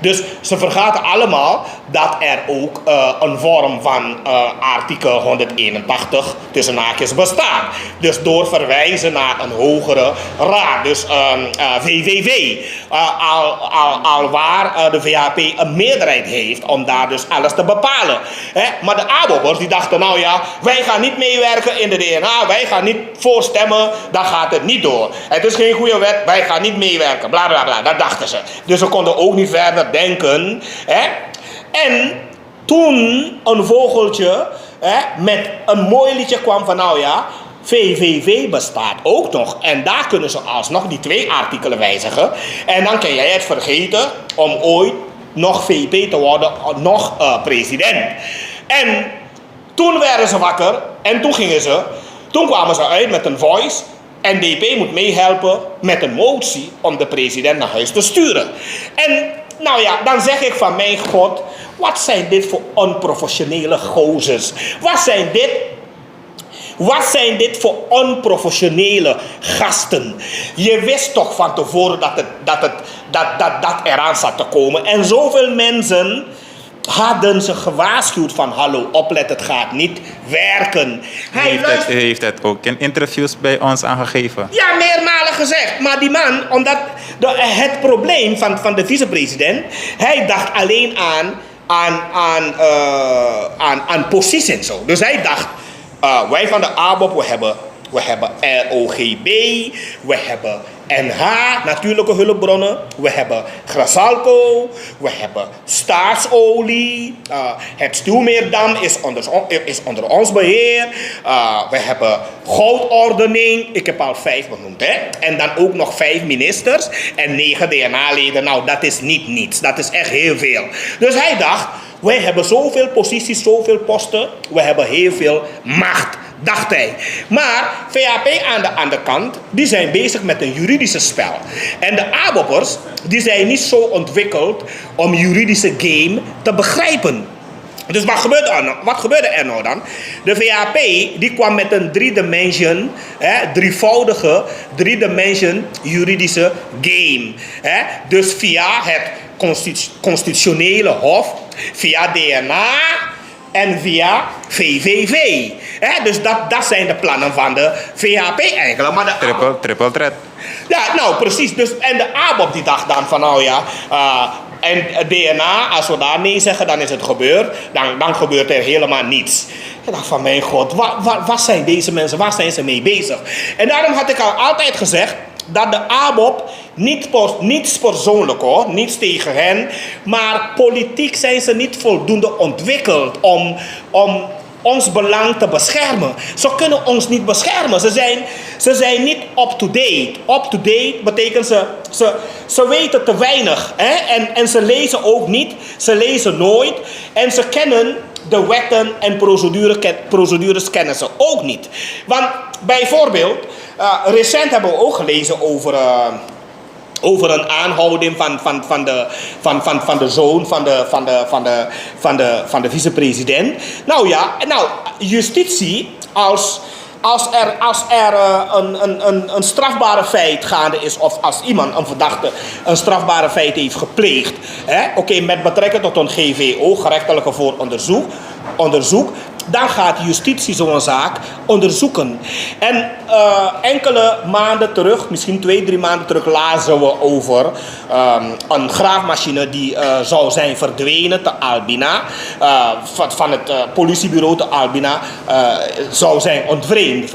Dus ze vergaten allemaal dat er ook een vorm van artikel 181 tussen haakjes bestaat. Dus door verwijzen naar een hogere raad, dus VVV, al waar de VHP een meerderheid heeft om daar dus alles te bepalen. Maar de ABOP'ers die dachten nou ja, wij gaan niet meewerken in de DNA, wij gaan niet voorstemmen, dan gaat het niet door. Het is geen goede wet, wij gaan niet meewerken, bla bla bla, dat dachten ze. Dus ze konden ook niet verder denken. En toen een vogeltje met een mooi liedje kwam van nou ja, VVV bestaat ook nog. En daar kunnen ze alsnog die 2 artikelen wijzigen. En dan kan jij het vergeten om ooit nog VP te worden, nog president. En toen werden ze wakker en toen kwamen ze uit met een voice. NDP moet meehelpen met een motie om de president naar huis te sturen. En nou ja, dan zeg ik van mijn God, wat zijn dit voor onprofessionele gozers? Wat zijn dit voor onprofessionele gasten? Je wist toch van tevoren dat eraan zat te komen. En zoveel mensen hadden ze gewaarschuwd van hallo, oplet, het gaat niet werken. U heeft het ook in interviews bij ons aangegeven. Ja, meermalen gezegd. Maar die man, omdat het probleem van de vicepresident, hij dacht alleen aan positie en zo. Dus hij dacht, wij van de ABOP, we hebben LOGB, we hebben NH, natuurlijke hulpbronnen, we hebben Grasalco, we hebben staatsolie, het Stuwmeerdam is onder ons beheer, we hebben goudordening, ik heb al 5 benoemd, en dan ook nog 5 ministers en 9 DNA-leden, nou dat is niet niets, dat is echt heel veel. Dus hij dacht, wij hebben zoveel posities, zoveel posten, we hebben heel veel macht, dacht hij. Maar VHP aan de andere kant, die zijn bezig met een juridische spel. En de ABOP'ers, die zijn niet zo ontwikkeld om juridische game te begrijpen. Dus wat gebeurde er nou dan? De VHP die kwam met een drievoudige juridische game. Dus via het constitutionele hof, via DNA en via VVV. Dus dat zijn de plannen van de VHP eigenlijk. Maar Triple threat. Ja, nou precies. Dus, en de ABOP die dacht dan van nou ja, en DNA, als we daar nee zeggen, dan is het gebeurd. Dan gebeurt er helemaal niets. Ik dacht van mijn God, wat zijn deze mensen, waar zijn ze mee bezig? En daarom had ik al altijd gezegd dat de ABOP, niets persoonlijk hoor, niets tegen hen, maar politiek zijn ze niet voldoende ontwikkeld om ons belang te beschermen. Ze kunnen ons niet beschermen. Ze zijn niet up-to-date. Up-to-date betekent ze weten te weinig. En ze lezen ook niet. Ze lezen nooit. En ze kennen de wetten en procedures kennen ze ook niet. Want bijvoorbeeld, recent hebben we ook gelezen over een aanhouding van de zoon van de vicepresident. Nou ja, justitie als er een strafbare feit gaande is, of als iemand, een verdachte, een strafbare feit heeft gepleegd, met betrekking tot een GVO, gerechtelijke vooronderzoek, dan gaat justitie zo'n zaak onderzoeken. En enkele maanden terug, misschien 2-3 maanden terug, lazen we over een graafmachine die zou zijn verdwenen te Albina. Van het politiebureau te Albina zou zijn ontvreemd.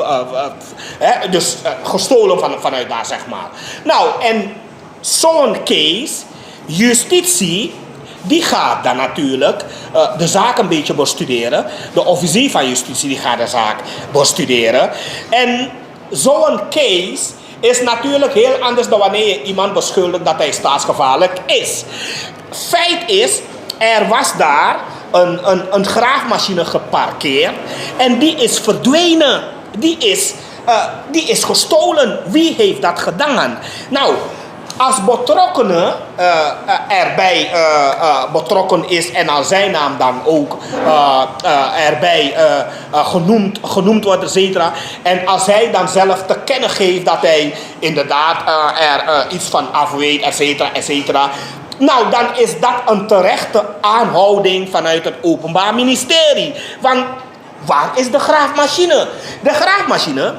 Dus gestolen vanuit daar, zeg maar. Nou, en zo'n case, justitie, die gaat dan natuurlijk de zaak een beetje bestuderen. De officier van justitie die gaat de zaak bestuderen. En zo'n case is natuurlijk heel anders dan wanneer je iemand beschuldigt dat hij staatsgevaarlijk is. Feit is, er was daar een graafmachine geparkeerd en die is verdwenen. Die is gestolen. Wie heeft dat gedaan? Nou, als betrokkenen erbij betrokken is en als zijn naam dan ook erbij genoemd wordt, etc. En als hij dan zelf te kennen geeft dat hij inderdaad er iets van af weet, etc. Nou, dan is dat een terechte aanhouding vanuit het Openbaar Ministerie. Want waar is de graafmachine? De graafmachine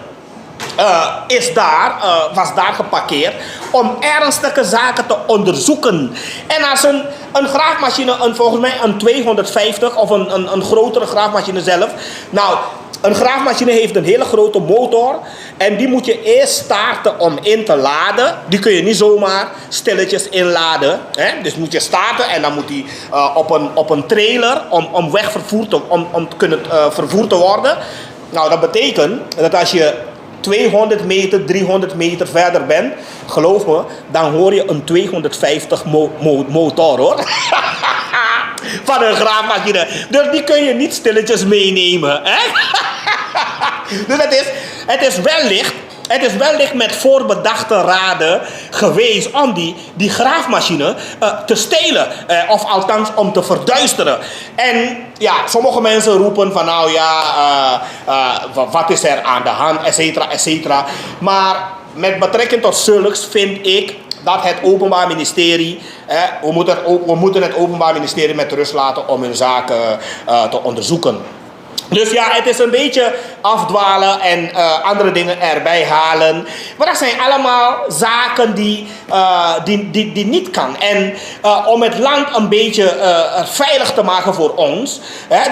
was daar geparkeerd om ernstige zaken te onderzoeken. En als een graafmachine, volgens mij een 250 of een grotere graafmachine zelf. Nou, een graafmachine heeft een hele grote motor en die moet je eerst starten om in te laden. Die kun je niet zomaar stilletjes inladen. Dus moet je starten en dan moet die op een trailer om vervoerd te worden. Nou, dat betekent dat als je 200 meter, 300 meter verder bent, geloof me, dan hoor je een 250 motor, hoor. Van een graafmachine. Dus die kun je niet stilletjes meenemen. Dus het is wellicht met voorbedachte raden geweest om die graafmachine te stelen. Of althans om te verduisteren. En ja, sommige mensen roepen van nou ja, wat is er aan de hand, etc. Maar met betrekking tot zulks vind ik dat het Openbaar Ministerie, we moeten het Openbaar Ministerie met rust laten om hun zaken te onderzoeken. Dus ja, het is een beetje afdwalen en andere dingen erbij halen. Maar dat zijn allemaal zaken die niet kan. En om het land een beetje veilig te maken voor ons,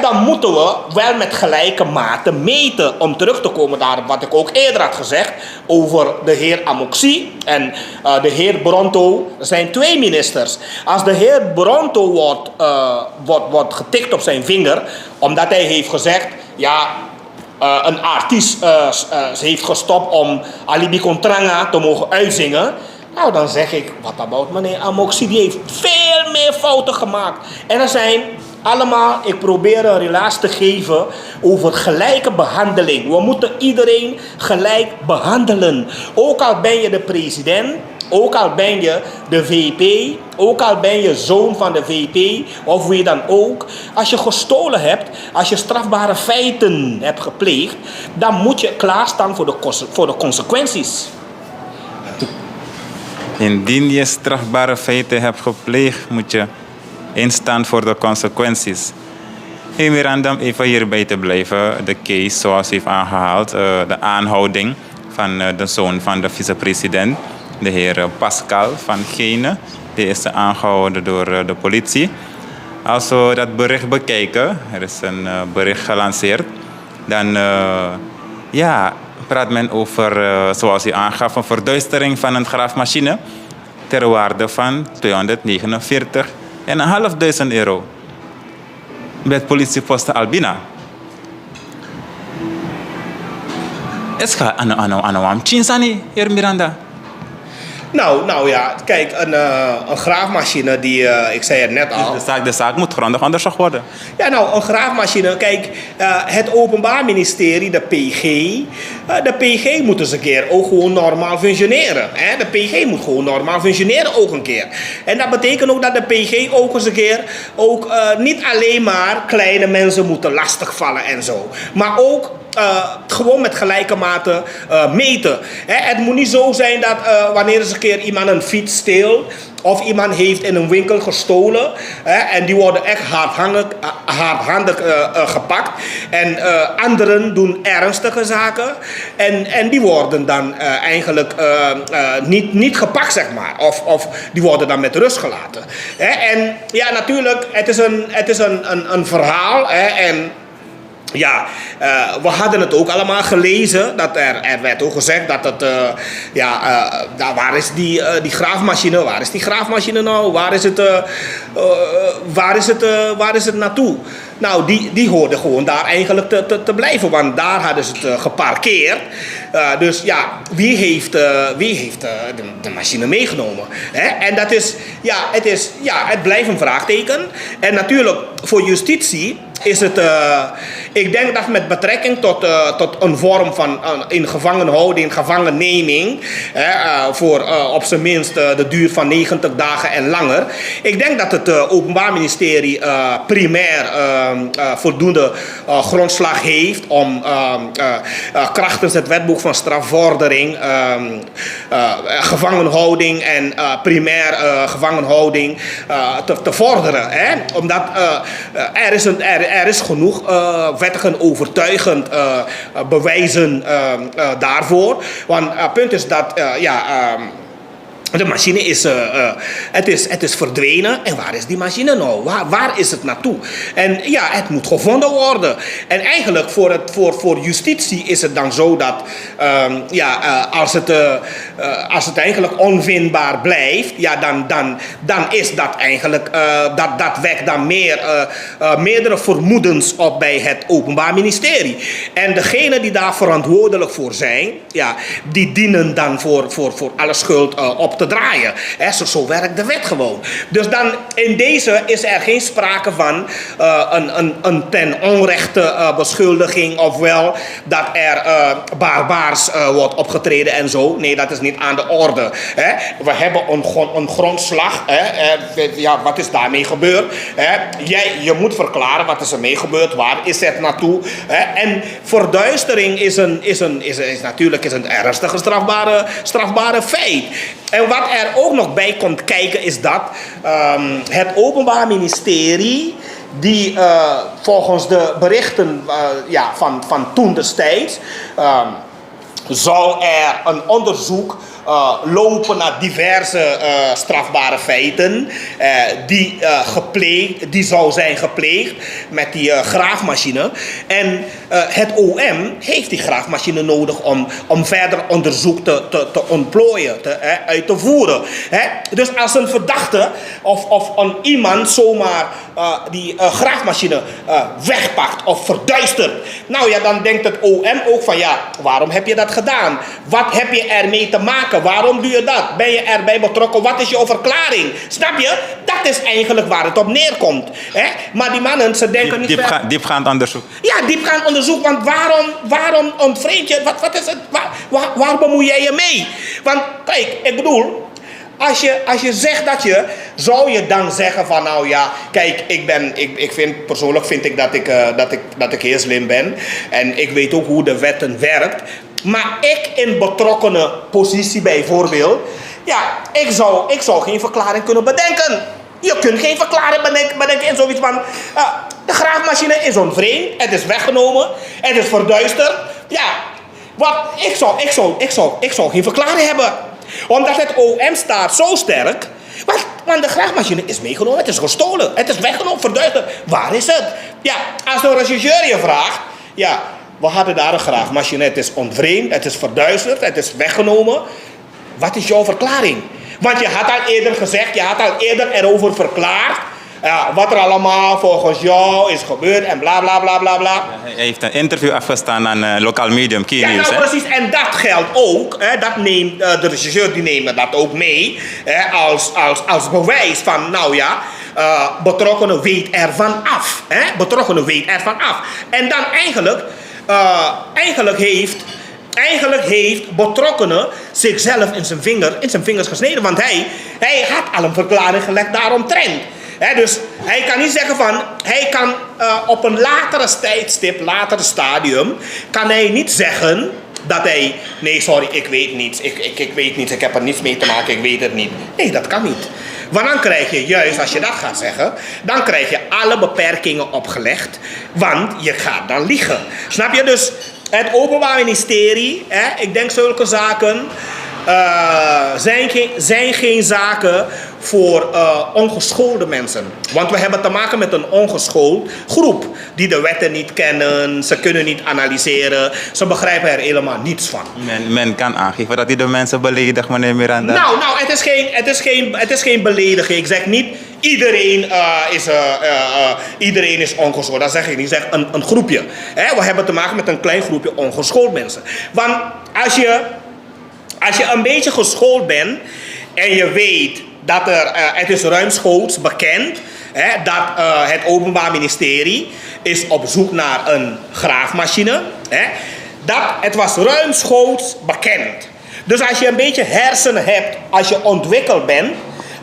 dan moeten we wel met gelijke mate meten. Om terug te komen daar wat ik ook eerder had gezegd over de heer Amoxie en de heer Bronto. Er zijn 2 ministers. Als de heer Bronto wordt getikt op zijn vinger, omdat hij heeft gezegd, ja, een artiest heeft gestopt om Alibi Contranga te mogen uitzingen. Nou, dan zeg ik, wat about meneer Amoxie, die heeft veel meer fouten gemaakt. En er zijn allemaal, ik probeer een relaas te geven over gelijke behandeling. We moeten iedereen gelijk behandelen. Ook al ben je de president, ook al ben je de VP, ook al ben je zoon van de VP, of wie dan ook. Als je gestolen hebt, als je strafbare feiten hebt gepleegd, dan moet je klaarstaan voor de consequenties. Indien je strafbare feiten hebt gepleegd, moet je instaan voor de consequenties. Hey Miranda, om even hierbij te blijven. De case zoals u heeft aangehaald, de aanhouding van de zoon van de vicepresident, de heer Pascal van Gene. Die is aangehouden door de politie. Als we dat bericht bekijken, er is een bericht gelanceerd, dan praat men over, zoals u aangaf, een verduistering van een graafmachine ter waarde van €249.500 bij het politiepost Albina. Is het aan Chinsani, heer Miranda? Nou ja, kijk, een graafmachine die, ik zei het net al. De zaak moet grondig onderzocht worden. Ja, nou, een graafmachine, kijk, het Openbaar Ministerie, de PG moet eens een keer ook gewoon normaal functioneren. De PG moet gewoon normaal functioneren ook een keer. En dat betekent ook dat de PG ook eens een keer niet alleen maar kleine mensen moeten lastigvallen en zo. Maar ook gewoon met gelijke mate meten. Het moet niet zo zijn dat wanneer eens een keer iemand een fiets steelt of iemand heeft in een winkel gestolen en die worden echt hardhandig gepakt en anderen doen ernstige zaken en die worden dan eigenlijk niet gepakt, zeg maar, of die worden dan met rust gelaten. En ja, natuurlijk, het is een verhaal en ja, we hadden het ook allemaal gelezen. Dat er werd ook gezegd dat het... waar is die graafmachine? Waar is die graafmachine nou? Waar is het naartoe? Nou, die hoorden gewoon daar eigenlijk te blijven. Want daar hadden ze het geparkeerd. Dus ja, wie heeft de machine meegenomen? En dat is... het blijft een vraagteken. En natuurlijk, voor justitie is het... ik denk dat met betrekking tot een vorm van in gevangenhouding, gevangenneming, voor op zijn minst de duur van 90 dagen en langer. Ik denk dat het Openbaar Ministerie primair voldoende grondslag heeft om krachtens het wetboek van strafvordering gevangenhouding en primair gevangenhouding te vorderen. Omdat er is genoeg wettig en overtuigend bewijzen daarvoor. Want het punt is dat de machine is verdwenen. En waar is die machine nou? Waar is het naartoe? En ja, het moet gevonden worden. En eigenlijk voor justitie is het dan zo dat als het eigenlijk onvindbaar blijft, ja, dan is dat eigenlijk dat wekt dan meerdere vermoedens op bij het Openbaar Ministerie. En degenen die daar verantwoordelijk voor zijn, ja, die dienen dan voor alle schuld op te draaien. Zo werkt de wet gewoon. Dus dan in deze is er geen sprake van een ten onrechte beschuldiging, ofwel dat er barbaars wordt opgetreden en zo. Nee, dat is niet aan de orde. We hebben een grondslag. Wat is daarmee gebeurd? Je moet verklaren wat is er mee gebeurd, waar is het naartoe. En verduistering is natuurlijk een ernstige strafbare feit. En wat er ook nog bij komt kijken is dat het Openbaar Ministerie, die volgens de berichten van toen destijds, zal er een onderzoek lopen naar diverse strafbare feiten die zou zijn gepleegd met die graafmachine. En het OM heeft die graafmachine nodig om verder onderzoek te ontplooien, uit te voeren. Dus als een verdachte of een iemand zomaar die graafmachine wegpakt of verduistert, nou ja, dan denkt het OM ook van ja, waarom heb je dat gedaan? Wat heb je ermee te maken? Waarom doe je dat? Ben je erbij betrokken? Wat is jouw verklaring? Snap je? Dat is eigenlijk waar het op neerkomt. Maar die mannen, ze denken niet ver. Diepgaand onderzoek. Ja, diepgaand onderzoek. Want waarom ontvreemd je? Wat is het? Waar bemoei jij je mee? Want kijk, ik bedoel, als je zegt zou je dan zeggen van nou ja, kijk, persoonlijk vind ik dat ik heel slim ben. En ik weet ook hoe de wetten werkt. Maar ik in betrokkenen positie bijvoorbeeld, ja, ik zou geen verklaring kunnen bedenken. Je kunt geen verklaring bedenken in zoiets van, de graafmachine is onvreemd, het is weggenomen, het is verduisterd. Ja, ik zou geen verklaring hebben. Omdat het OM staat zo sterk, want de graafmachine is meegenomen, het is gestolen, het is weggenomen, verduisterd. Waar is het? Ja, als de rechercheur je vraagt, ja, we hadden daar een graafmachine, het is ontvreemd, het is verduisterd, het is weggenomen. Wat is jouw verklaring? Want je had al eerder gezegd, je had al eerder erover verklaard, wat er allemaal volgens jou is gebeurd en bla bla bla bla bla. Hij heeft een interview afgestaan aan lokaal medium, Key Nieuws. Ja, nou precies, en dat geldt ook, dat neemt de rechercheur, die neemt dat ook mee, als bewijs van, nou ja, betrokkenen weet ervan af. Betrokkenen weet ervan af. En dan eigenlijk heeft betrokkenen zichzelf in zijn vingers gesneden. Want hij had al een verklaring gelegd daaromtrent. Dus hij kan niet zeggen van, hij kan op een latere tijdstip, later stadium, kan hij niet zeggen dat hij, nee sorry, ik weet niets, ik weet niets, ik heb er niets mee te maken, ik weet het niet. Nee, dat kan niet. Want dan krijg je, juist als je dat gaat zeggen, dan krijg je alle beperkingen opgelegd, want je gaat dan liegen. Snap je? Dus het Openbaar Ministerie, ik denk zulke zaken zijn geen zaken voor ongeschoolde mensen. Want we hebben te maken met een ongeschoold groep die de wetten niet kennen, ze kunnen niet analyseren, ze begrijpen er helemaal niets van. Men kan aangeven dat hij de mensen beledigt, meneer Miranda. Nou, het is geen belediging. Ik zeg niet iedereen is ongeschoold. Dat zeg ik niet. Ik zeg een groepje. We hebben te maken met een klein groepje ongeschoold mensen. Want als je een beetje geschoold bent en je weet dat het is ruimschoots bekend dat het Openbaar Ministerie is op zoek naar een graafmachine. Het was ruimschoots bekend. Dus als je een beetje hersenen hebt, als je ontwikkeld bent,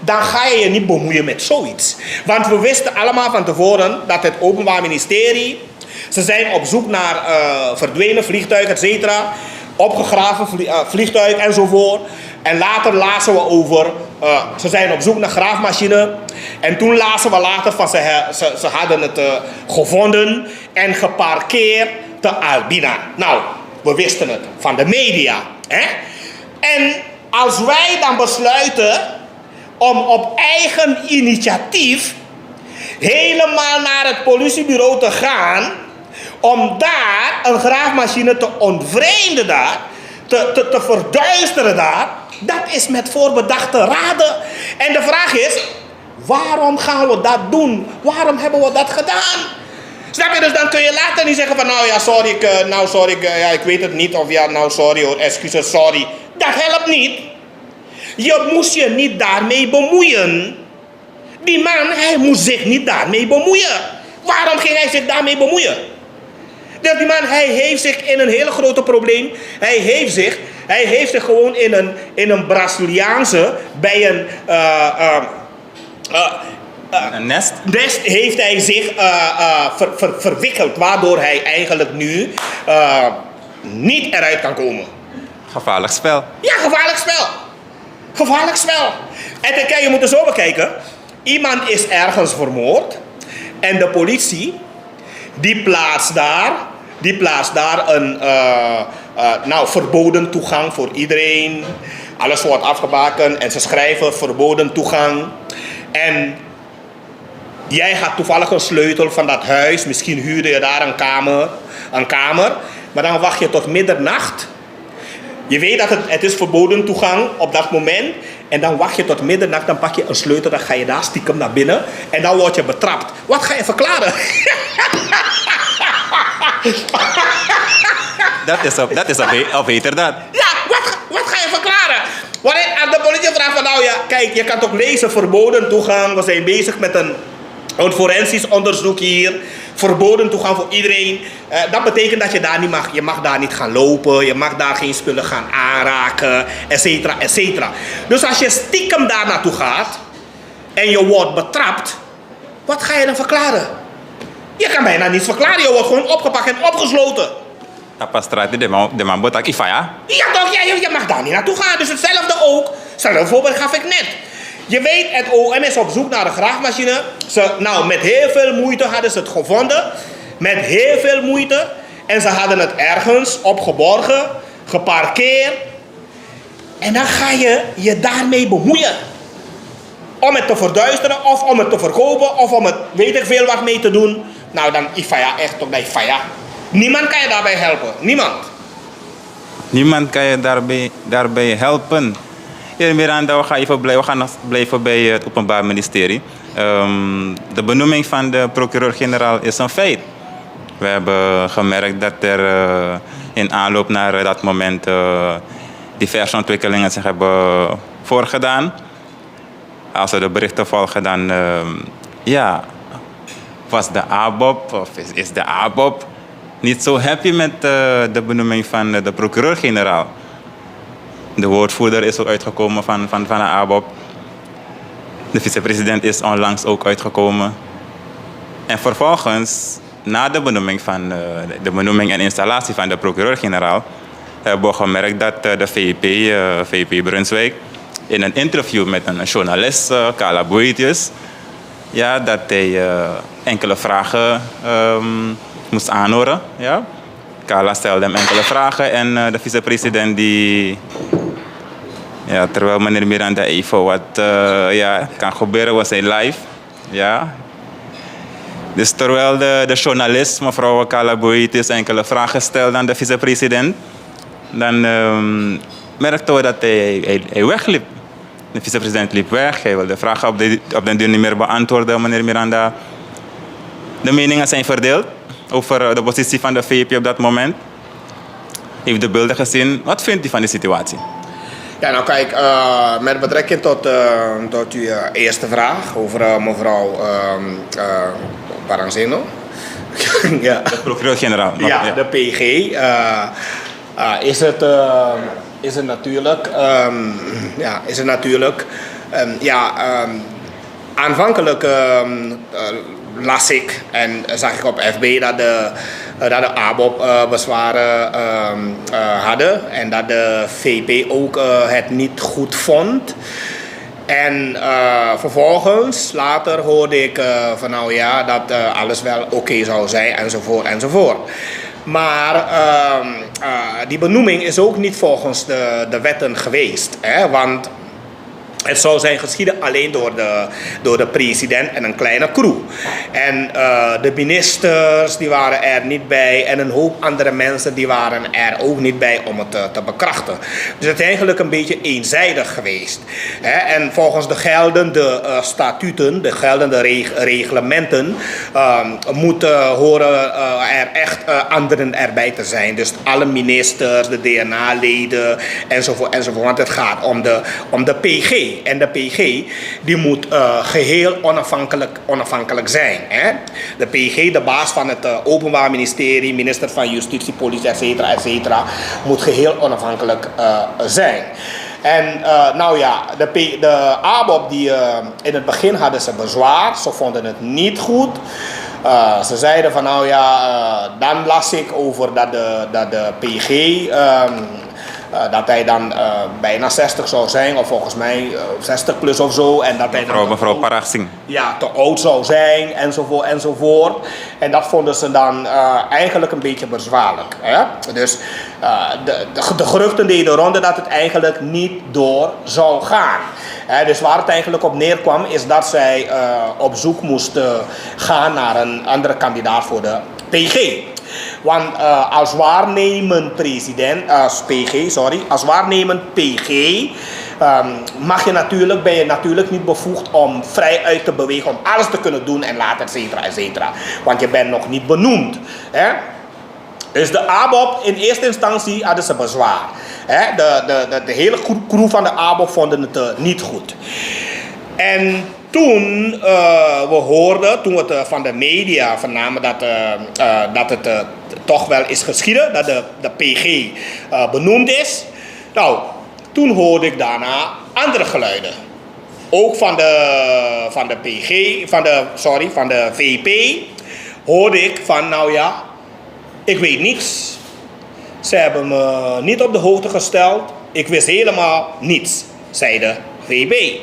dan ga je je niet bemoeien met zoiets. Want we wisten allemaal van tevoren dat het Openbaar Ministerie, ze zijn op zoek naar verdwenen vliegtuigen, et cetera, opgegraven vliegtuig enzovoort. En later lazen we over, ze zijn op zoek naar graafmachine. En toen lazen we later van ze hadden het gevonden en geparkeerd te Albina. Nou, we wisten het van de media. En als wij dan besluiten om op eigen initiatief helemaal naar het politiebureau te gaan, om daar een graafmachine te ontvreemden daar, te verduisteren daar, dat is met voorbedachte raden. En de vraag is, waarom gaan we dat doen? Waarom hebben we dat gedaan? Snap je? Dus dan kun je later niet zeggen van, nou ja, sorry, ik weet het niet. Of ja, nou sorry hoor, excuses, sorry. Dat helpt niet. Je moest je niet daarmee bemoeien. Die man, hij moest zich niet daarmee bemoeien. Waarom ging hij zich daarmee bemoeien? Dus die man, hij heeft zich in een hele grote probleem. Hij heeft zich gewoon in een Braziliaanse, bij een nest heeft hij zich verwikkeld. Waardoor hij eigenlijk nu niet eruit kan komen. gevaarlijk spel. Ja, gevaarlijk spel. Gevaarlijk spel. En kijk, je moet er zo bekijken. Iemand is ergens vermoord. En de politie, die plaatst daar een verboden toegang voor iedereen. Alles wordt afgebakend en ze schrijven verboden toegang. En jij had toevallig een sleutel van dat huis. Misschien huurde je daar een kamer. Maar dan wacht je tot middernacht. Je weet dat het is verboden toegang op dat moment. En dan wacht je tot middernacht, dan pak je een sleutel, dan ga je daar stiekem naar binnen. En dan word je betrapt. Wat ga je verklaren? Dat is op heterdaad. Ja, wat ga je verklaren? Wanneer als de politie vraagt van, nou ja, kijk, je kan toch lezen, verboden toegang. We zijn bezig met een forensisch onderzoek hier. Verboden toegang voor iedereen. Dat betekent dat je daar niet mag. Je mag daar niet gaan lopen. Je mag daar geen spullen gaan aanraken. Etcetera, etcetera. Dus als je stiekem daar naartoe gaat. En je wordt betrapt. Wat ga je dan verklaren? Je kan bijna niets verklaren. Je wordt gewoon opgepakt en opgesloten. Apastrati de man botak ifaya. Ja toch, je mag daar niet naartoe gaan. Dus hetzelfde ook. Hetzelfde voorbeeld gaf ik net. Je weet, het OM is op zoek naar een graafmachine. Met heel veel moeite hadden ze het gevonden. Met heel veel moeite. En ze hadden het ergens opgeborgen, geparkeerd. En dan ga je je daarmee bemoeien. Om het te verduisteren, of om het te verkopen, of om het weet ik veel wat mee te doen. Nou dan ifaya, echt toch, ifaya. Niemand kan je daarbij helpen. Niemand. Niemand kan je daarbij helpen. Heer Miranda, we gaan nog blijven bij het Openbaar Ministerie. De benoeming van de procureur-generaal is een feit. We hebben gemerkt dat er in aanloop naar dat moment diverse ontwikkelingen zich hebben voorgedaan. Als we de berichten volgen, dan was de ABOP, of is de ABOP niet zo happy met de benoeming van de procureur-generaal. De woordvoerder is ook uitgekomen van de ABOP. De vicepresident is onlangs ook uitgekomen. En vervolgens, na de benoeming en installatie van de procureur-generaal, hebben we gemerkt dat de VP Brunswijk, in een interview met een journalist, Carla Boetius, ja, dat hij enkele vragen moest aanhoren. Ja. Carla stelde hem enkele vragen en de vicepresident die... Ja, terwijl meneer Miranda even wat kan gebeuren, was hij live. Ja. Dus terwijl de journalist, mevrouw Carla Boetius, enkele vragen stelde aan de vicepresident, dan merkten we dat hij wegliep. De vicepresident liep weg, hij wilde de vragen op den duur niet meer beantwoorden, meneer Miranda. De meningen zijn verdeeld over de positie van de VP op dat moment. Hij heeft de beelden gezien. Wat vindt u van die situatie? Ja, nou kijk, met betrekking tot uw eerste vraag over mevrouw Paranzino. Ja. De procureur-generaal. Ja, de PG. Is het natuurlijk... aanvankelijk las ik en zag ik op FB dat de ABOP bezwaren hadden en dat de VP ook het niet goed vond. En vervolgens, later hoorde ik van dat alles wel oké zou zijn enzovoort enzovoort. Maar die benoeming is ook niet volgens de wetten geweest. Hè? Want het zou zijn geschieden alleen door de president en een kleine crew. En de ministers die waren er niet bij en een hoop andere mensen die waren er ook niet bij om het te bekrachten. Dus het is eigenlijk een beetje eenzijdig geweest. En volgens de geldende statuten, de geldende reglementen, horen er echt anderen erbij te zijn. Dus alle ministers, de DNA-leden enzovoort enzovoort. Want het gaat om de PG. En de PG die moet geheel onafhankelijk zijn. Hè? De PG, de baas van het Openbaar Ministerie, minister van Justitie, Politie, etc., moet geheel onafhankelijk zijn. En de ABOP, in het begin hadden ze bezwaar, ze vonden het niet goed. Ze zeiden van dan las ik over dat de PG... dat hij dan bijna 60 zou zijn, of volgens mij 60 plus of zo. En dat hij dan mevrouw Paraxing. Ja, te oud zou zijn, enzovoort, enzovoort. En dat vonden ze dan eigenlijk een beetje bezwaarlijk. Hè? Dus de geruchten deden ronde dat het eigenlijk niet door zou gaan. Dus waar het eigenlijk op neerkwam, is dat zij op zoek moesten gaan naar een andere kandidaat voor de PG. Want als waarnemend PG, ben je natuurlijk niet bevoegd om vrij uit te bewegen, om alles te kunnen doen en later, et cetera. Want je bent nog niet benoemd. Hè? Dus de ABOP, in eerste instantie hadden ze bezwaar. Hè? De hele crew van de ABOP vonden het niet goed. En toen we hoorden, toen we het van de media vernamen dat het toch wel is geschieden, dat de PG benoemd is. Nou, toen hoorde ik daarna andere geluiden. Ook van de VP hoorde ik van ik weet niets. Ze hebben me niet op de hoogte gesteld. Ik wist helemaal niets, zei de VP.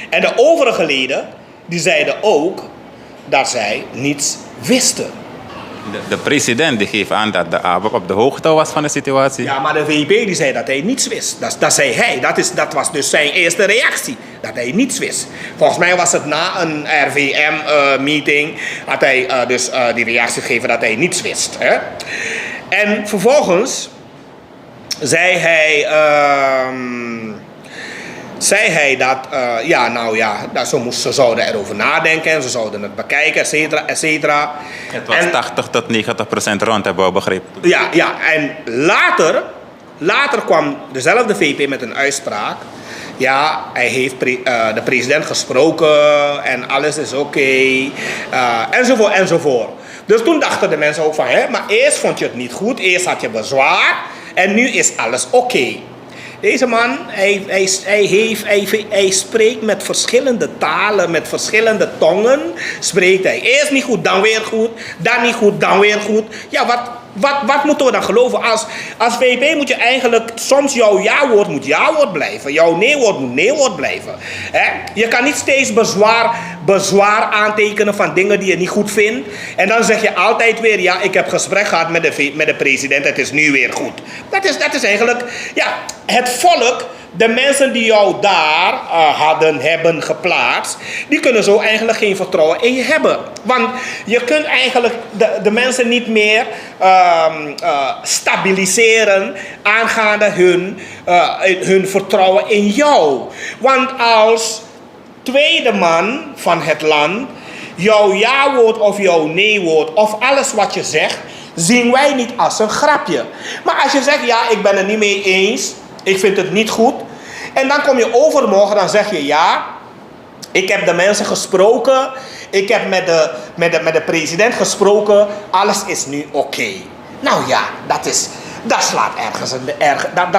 En de overige leden, die zeiden ook dat zij niets wisten. De president die geeft aan dat de ABOP op de hoogte was van de situatie. Ja, maar de VP die zei dat hij niets wist. Dat zei hij. Dat was dus zijn eerste reactie. Dat hij niets wist. Volgens mij was het na een RVM-meeting... had hij die reactie gegeven dat hij niets wist. Hè? En vervolgens zei hij dat ze zouden erover nadenken en ze zouden het bekijken, et cetera. Het was 80 tot 90% rond, hebben we begrepen. Ja, en later kwam dezelfde VP met een uitspraak. Ja, hij heeft de president gesproken en alles is oké, enzovoort. Dus toen dachten de mensen ook van, maar eerst vond je het niet goed, eerst had je bezwaar en nu is alles oké. Deze man, hij spreekt met verschillende talen, met verschillende tongen. Spreekt hij. Eerst niet goed, dan weer goed. Dan niet goed, dan weer goed. Ja, wat moeten we dan geloven? Als VP moet je eigenlijk, soms jouw ja-woord moet ja-woord blijven. Jouw nee-woord moet nee-woord blijven. Je kan niet steeds bezwaar aantekenen van dingen die je niet goed vindt. En dan zeg je altijd weer, ja, ik heb gesprek gehad met de president, het is nu weer goed. Dat is eigenlijk, ja, het volk, de mensen die jou daar hebben geplaatst, die kunnen zo eigenlijk geen vertrouwen in je hebben. Want je kunt eigenlijk de mensen niet meer stabiliseren aangaande hun vertrouwen in jou. Want als tweede man van het land, jouw ja-woord of jouw nee-woord of alles wat je zegt, zien wij niet als een grapje. Maar als je zegt, ja, ik ben het niet mee eens, ik vind het niet goed. En dan kom je overmorgen, dan zeg je, ja, ik heb de mensen gesproken, ik heb met de president gesproken, alles is nu oké. Nou ja, dat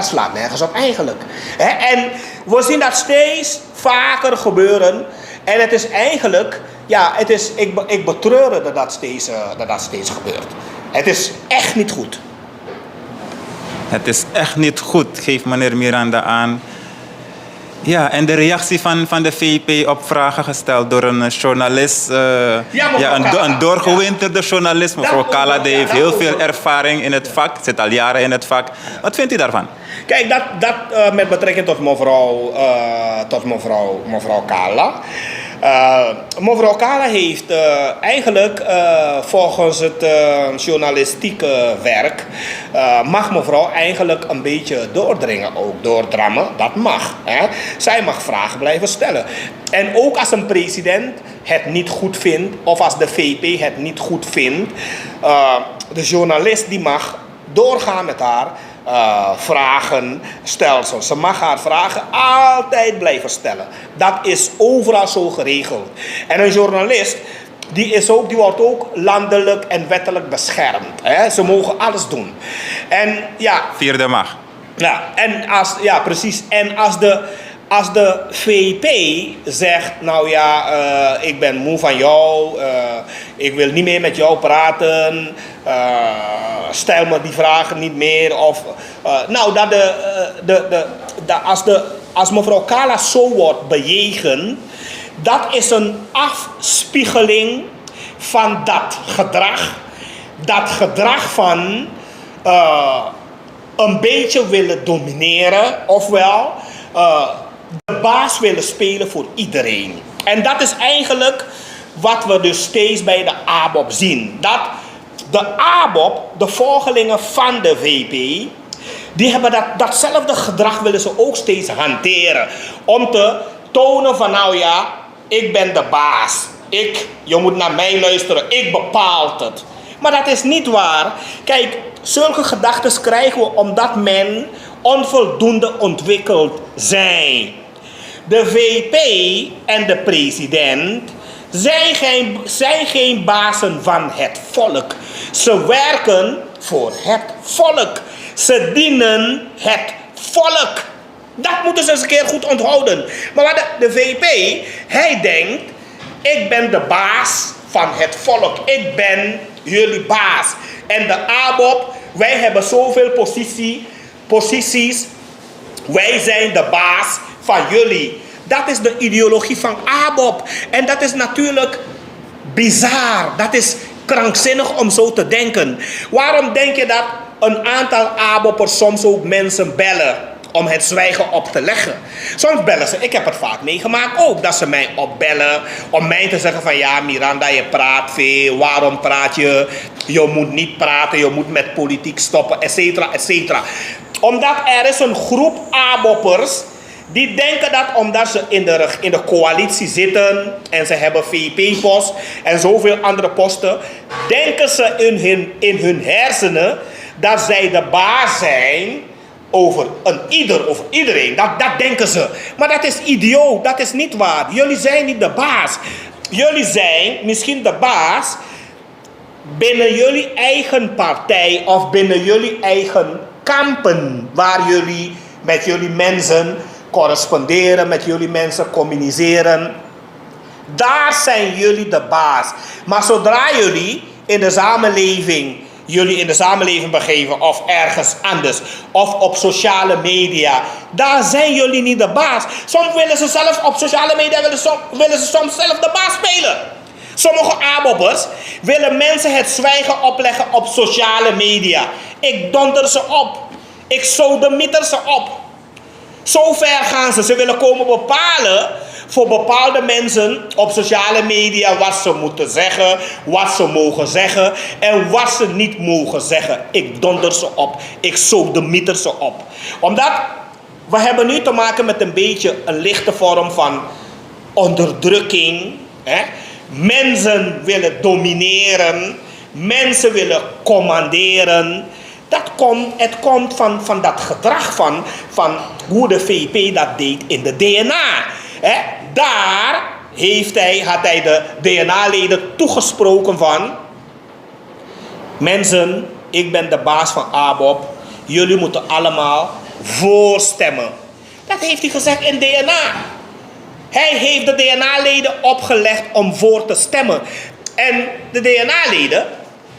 slaat nergens op eigenlijk. En we zien dat steeds vaker gebeuren. En het is eigenlijk, ja, ik betreur het dat dat steeds gebeurt. Het is echt niet goed. Het is echt niet goed, geeft meneer Miranda aan. Ja, en de reactie van de VP op vragen gesteld door een journalist. Een doorgewinterde journalist. Mevrouw Kala, die heeft heel veel ervaring in het vak. Zit al jaren in het vak. Wat vindt u daarvan? Kijk, dat met betrekking tot mevrouw Kala. Mevrouw Kala heeft eigenlijk volgens het journalistieke werk mag mevrouw eigenlijk een beetje doordringen, ook doordrammen. Dat mag. Hè? Zij mag vragen blijven stellen. En ook als een president het niet goed vindt, of als de VP het niet goed vindt, de journalist die mag doorgaan met haar vragenstelsel. Ze mag haar vragen altijd blijven stellen. Dat is overal zo geregeld. En een journalist, die wordt ook landelijk en wettelijk beschermd. Hè? Ze mogen alles doen. En ja. Vierde mag. Ja, precies. En als de VP zegt, nou ja, ik ben moe van jou, ik wil niet meer met jou praten, stel me die vragen niet meer. Of, als mevrouw Kala zo wordt bejegend, dat is een afspiegeling van dat gedrag. Dat gedrag van een beetje willen domineren, ofwel de baas willen spelen voor iedereen. En dat is eigenlijk wat we dus steeds bij de ABOP zien. Dat de ABOP, de volgelingen van de VP, die hebben datzelfde gedrag willen ze ook steeds hanteren. Om te tonen van, nou ja, ik ben de baas. Je moet naar mij luisteren, ik bepaal het. Maar dat is niet waar. Kijk, zulke gedachten krijgen we omdat men onvoldoende ontwikkeld zijn. De VP en de president zijn geen bazen van het volk. Ze werken voor het volk. Ze dienen het volk. Dat moeten ze eens een keer goed onthouden. Maar wat de VP, hij denkt, ik ben de baas van het volk. Ik ben jullie baas. En de ABOP, wij hebben zoveel posities. Wij zijn de baas van jullie. Dat is de ideologie van ABOP. En dat is natuurlijk bizar. Dat is krankzinnig om zo te denken. Waarom denk je dat een aantal ABOP'ers soms ook mensen bellen om het zwijgen op te leggen? Soms bellen ze, ik heb het vaak meegemaakt ook, dat ze mij opbellen om mij te zeggen van, ja Miranda, je praat veel, waarom praat je? Je moet niet praten, je moet met politiek stoppen, et cetera, et cetera. Omdat er is een groep ABOP'ers die denken dat omdat ze in de coalitie zitten en ze hebben VP-post en zoveel andere posten, denken ze in hun hersenen dat zij de baas zijn over iedereen. Dat denken ze. Maar dat is idioot, dat is niet waar. Jullie zijn niet de baas. Jullie zijn misschien de baas binnen jullie eigen partij of binnen jullie eigen kampen waar jullie met jullie mensen corresponderen, met jullie mensen communiceren. Daar zijn jullie de baas. Maar zodra jullie in de samenleving begeven of ergens anders of op sociale media, daar zijn jullie niet de baas. Soms willen ze zelfs op sociale media willen ze soms zelf de baas spelen. Sommige ABO'ers willen mensen het zwijgen opleggen op sociale media. Ik donder ze op. Ik sodemieter ze op. Zo ver gaan ze. Ze willen komen bepalen voor bepaalde mensen op sociale media wat ze moeten zeggen, wat ze mogen zeggen en wat ze niet mogen zeggen. Ik donder ze op. Ik sodemieter ze op. Omdat we hebben nu te maken met een beetje een lichte vorm van onderdrukking. Mensen willen domineren. Mensen willen commanderen. Het komt van dat gedrag van hoe de VP dat deed in de DNA. Daar had hij de DNA-leden toegesproken van: mensen, ik ben de baas van ABOP. Jullie moeten allemaal voorstemmen. Dat heeft hij gezegd in DNA. Hij heeft de DNA-leden opgelegd om voor te stemmen. En de DNA-leden,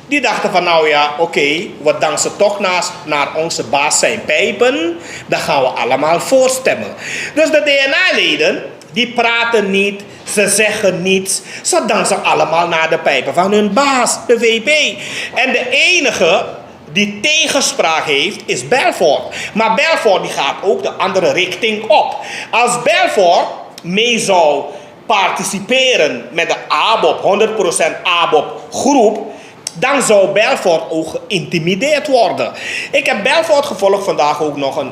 die dachten van nou ja, oké, we dansen toch naar onze baas zijn pijpen. Dan gaan we allemaal voorstemmen. Dus de DNA-leden, die praten niet, ze zeggen niets. Ze dansen allemaal naar de pijpen van hun baas, de VP. En de enige die tegenspraak heeft, is Belfort. Maar Belfort die gaat ook de andere richting op. Als Belfort mee zou participeren met de ABOP, 100% ABOP groep, dan zou Belfort ook geïntimideerd worden. Ik heb Belfort gevolgd vandaag ook nog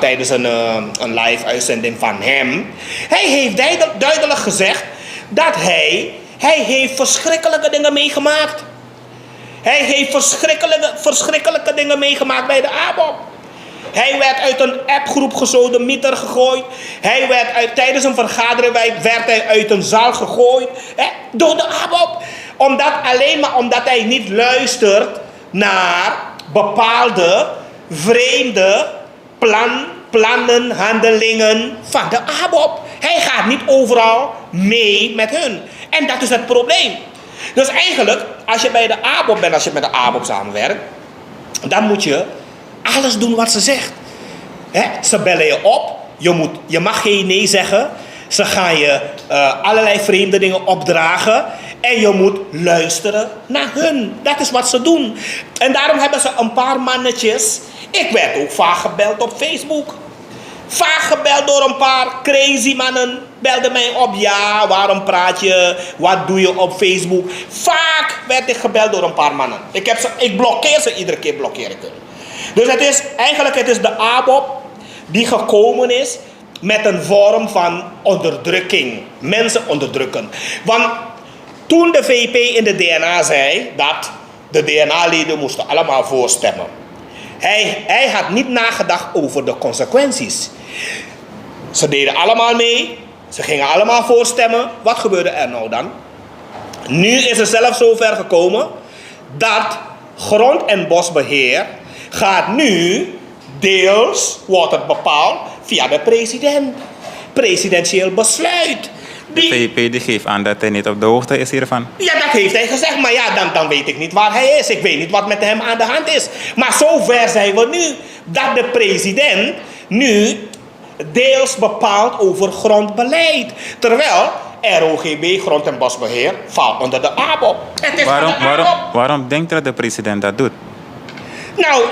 tijdens een live uitzending van hem. Hij heeft duidelijk gezegd dat hij heeft verschrikkelijke dingen meegemaakt. Hij heeft verschrikkelijke dingen meegemaakt bij de ABOP. Hij werd uit een appgroep gesodemieter gegooid. Tijdens een vergadering werd hij uit een zaal gegooid. Door de ABOP. Omdat hij niet luistert naar bepaalde vreemde plannen, handelingen van de ABOP. Hij gaat niet overal mee met hun. En dat is het probleem. Dus eigenlijk, als je bij de ABOP bent, als je met de ABOP samenwerkt, dan moet je alles doen wat ze zegt. Ze bellen je op. Je mag geen nee zeggen. Ze gaan je allerlei vreemde dingen opdragen. En je moet luisteren naar hun. Dat is wat ze doen. En daarom hebben ze een paar mannetjes. Ik werd ook vaak gebeld op Facebook. Vaak gebeld door een paar crazy mannen. Belden mij op. Ja, waarom praat je? Wat doe je op Facebook? Vaak werd ik gebeld door een paar mannen. Ik blokkeer ze. Iedere keer blokkeer ik hen. Dus het is de ABOP die gekomen is met een vorm van onderdrukking. Mensen onderdrukken. Want toen de VP in de DNA zei dat de DNA-leden moesten allemaal voorstemmen. Hij had niet nagedacht over de consequenties. Ze deden allemaal mee. Ze gingen allemaal voorstemmen. Wat gebeurde er nou dan? Nu is het zelfs zover gekomen dat grond- en bosbeheer gaat nu deels, wordt het bepaald via de president. Presidentieel besluit. De VP die geeft aan dat hij niet op de hoogte is hiervan. Ja, dat heeft hij gezegd. Maar ja, dan weet ik niet waar hij is. Ik weet niet wat met hem aan de hand is. Maar zover zijn we nu. Dat de president nu deels bepaalt over grondbeleid. Terwijl ROGB, grond- en bosbeheer, valt onder de ABOP. Het is Waarom denkt dat de president dat doet? Nou,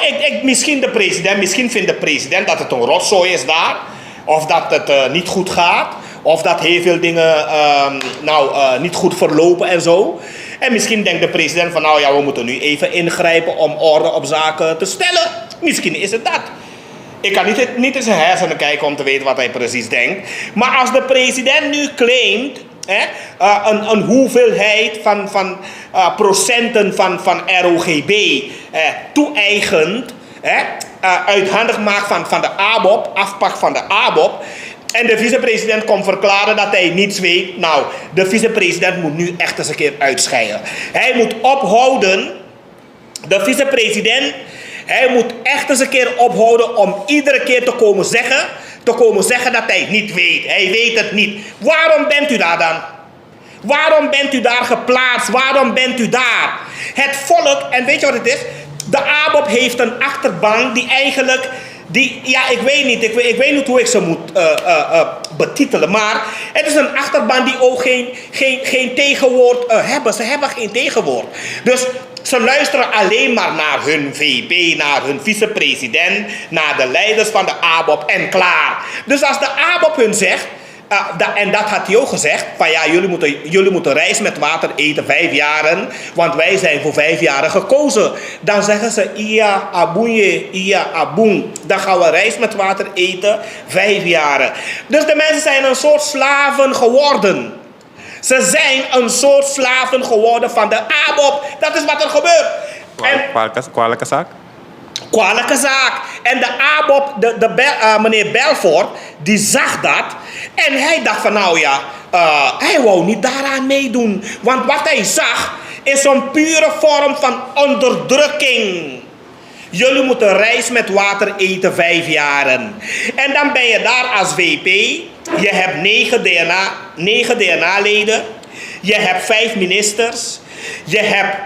misschien vindt de president dat het een rotzooi is daar. Of dat het niet goed gaat. Of dat heel veel dingen niet goed verlopen en zo. En misschien denkt de president van nou ja, we moeten nu even ingrijpen om orde op zaken te stellen. Misschien is het dat. Ik kan niet in zijn hersenen kijken om te weten wat hij precies denkt. Maar als de president nu claimt een hoeveelheid van procenten van ROGB toe-eigent, uithandig maakt van de ABOP, afpakt van de ABOP. En de vicepresident komt verklaren dat hij niets weet. Nou, de vicepresident moet nu echt eens een keer uitscheiden. Hij moet ophouden. De vicepresident Hij moet echt eens een keer ophouden om iedere keer te komen zeggen dat hij het niet weet. Hij weet het niet. Waarom bent u daar dan? Waarom bent u daar geplaatst? Waarom bent u daar? Het volk, en weet je wat het is? De ABOP heeft een achterban die eigenlijk... ik weet niet hoe ik ze moet betitelen. Maar het is een achterban die ook geen tegenwoord hebben. Ze hebben geen tegenwoord. Dus ze luisteren alleen maar naar hun VP, naar hun vicepresident, naar de leiders van de ABOP en klaar. Dus als de ABOP hun zegt... en dat had hij ook gezegd, van ja, jullie moeten rijst met water eten 5 jaren, want wij zijn voor 5 jaren gekozen. Dan zeggen ze, iya aboenje, iya aboen. Dan gaan we rijst met water eten 5 jaren. Dus de mensen zijn een soort slaven geworden. Ze zijn een soort slaven geworden van de ABOP. Dat is wat er gebeurt. Kwalijke zaak? Kwalijke zaak. En de ABOP, meneer Belfort, die zag dat. En hij dacht van hij wou niet daaraan meedoen. Want wat hij zag is een pure vorm van onderdrukking. Jullie moeten rijst met water eten 5 jaren. En dan ben je daar als VP. Je hebt 9 DNA-leden. Je hebt 5 ministers. Je hebt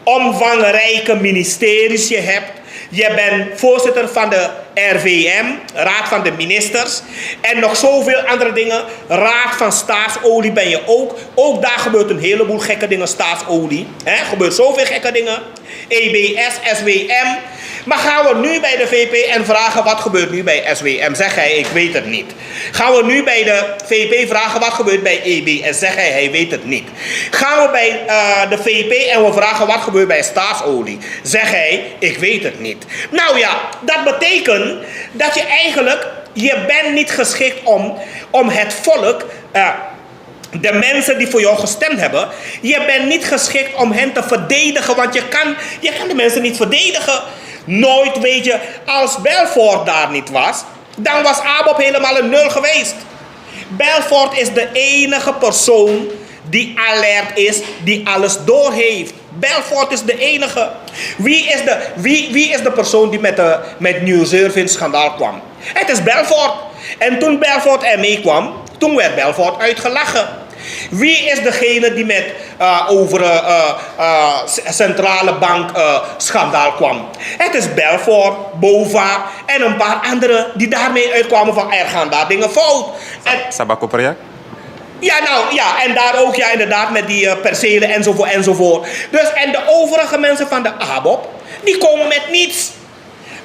omvangrijke ministeries. Je bent voorzitter van de RVM, Raad van de Ministers. En nog zoveel andere dingen. Raad van Staatsolie ben je ook. Ook daar gebeurt een heleboel gekke dingen, staatsolie. Gebeurt zoveel gekke dingen. EBS, SWM. Maar gaan we nu bij de VP en vragen wat gebeurt nu bij SWM? Zeg hij, ik weet het niet. Gaan we nu bij de VP vragen wat gebeurt bij EBS? Zeg hij weet het niet. Gaan we bij de VP en we vragen wat gebeurt bij staatsolie? Zeg hij, ik weet het niet. Nou ja, dat betekent dat je bent niet geschikt om het volk... de mensen die voor jou gestemd hebben, je bent niet geschikt om hen te verdedigen, want je kan de mensen niet verdedigen. Nooit, weet je, als Belfort daar niet was, dan was ABOP helemaal een 0 geweest. Belfort is de enige persoon die alert is, die alles doorheeft. Belfort is de enige. Wie is de persoon die met Nieuwsberichten-schandaal kwam? Het is Belfort. En toen Belfort ermee kwam, toen werd Belfort uitgelachen. Wie is degene die met over centrale bank schandaal kwam? Het is Belfort, Bova en een paar anderen die daarmee uitkwamen van er gaan daar dingen fout. Sabako-project? Ja, en daar ook, ja, inderdaad, met die percelen enzovoort. Dus, en de overige mensen van de ABOP, die komen met niets.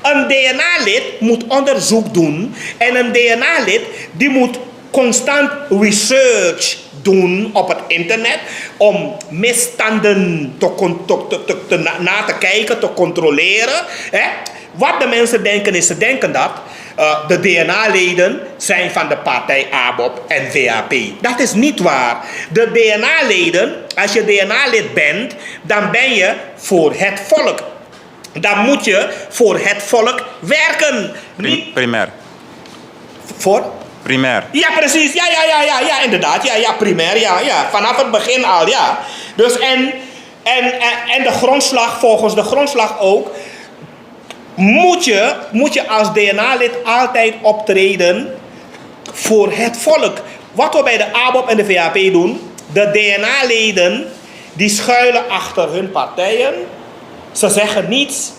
Een DNA-lid moet onderzoek doen. En een DNA-lid, die moet constant research doen op het internet om misstanden na te kijken, te controleren. Wat de mensen denken is, ze denken dat de DNA-leden zijn van de partij ABOP en VAP. Dat is niet waar. De DNA-leden, als je DNA-lid bent, dan ben je voor het volk. Dan moet je voor het volk werken. Primair. Voor? Primair. Ja, precies. Ja, inderdaad. Ja, primair. Ja. Vanaf het begin al, ja. Dus en de grondslag, volgens de grondslag ook, moet je als DNA-lid altijd optreden voor het volk. Wat we bij de ABOP en de VAP doen, de DNA-leden die schuilen achter hun partijen. Ze zeggen niets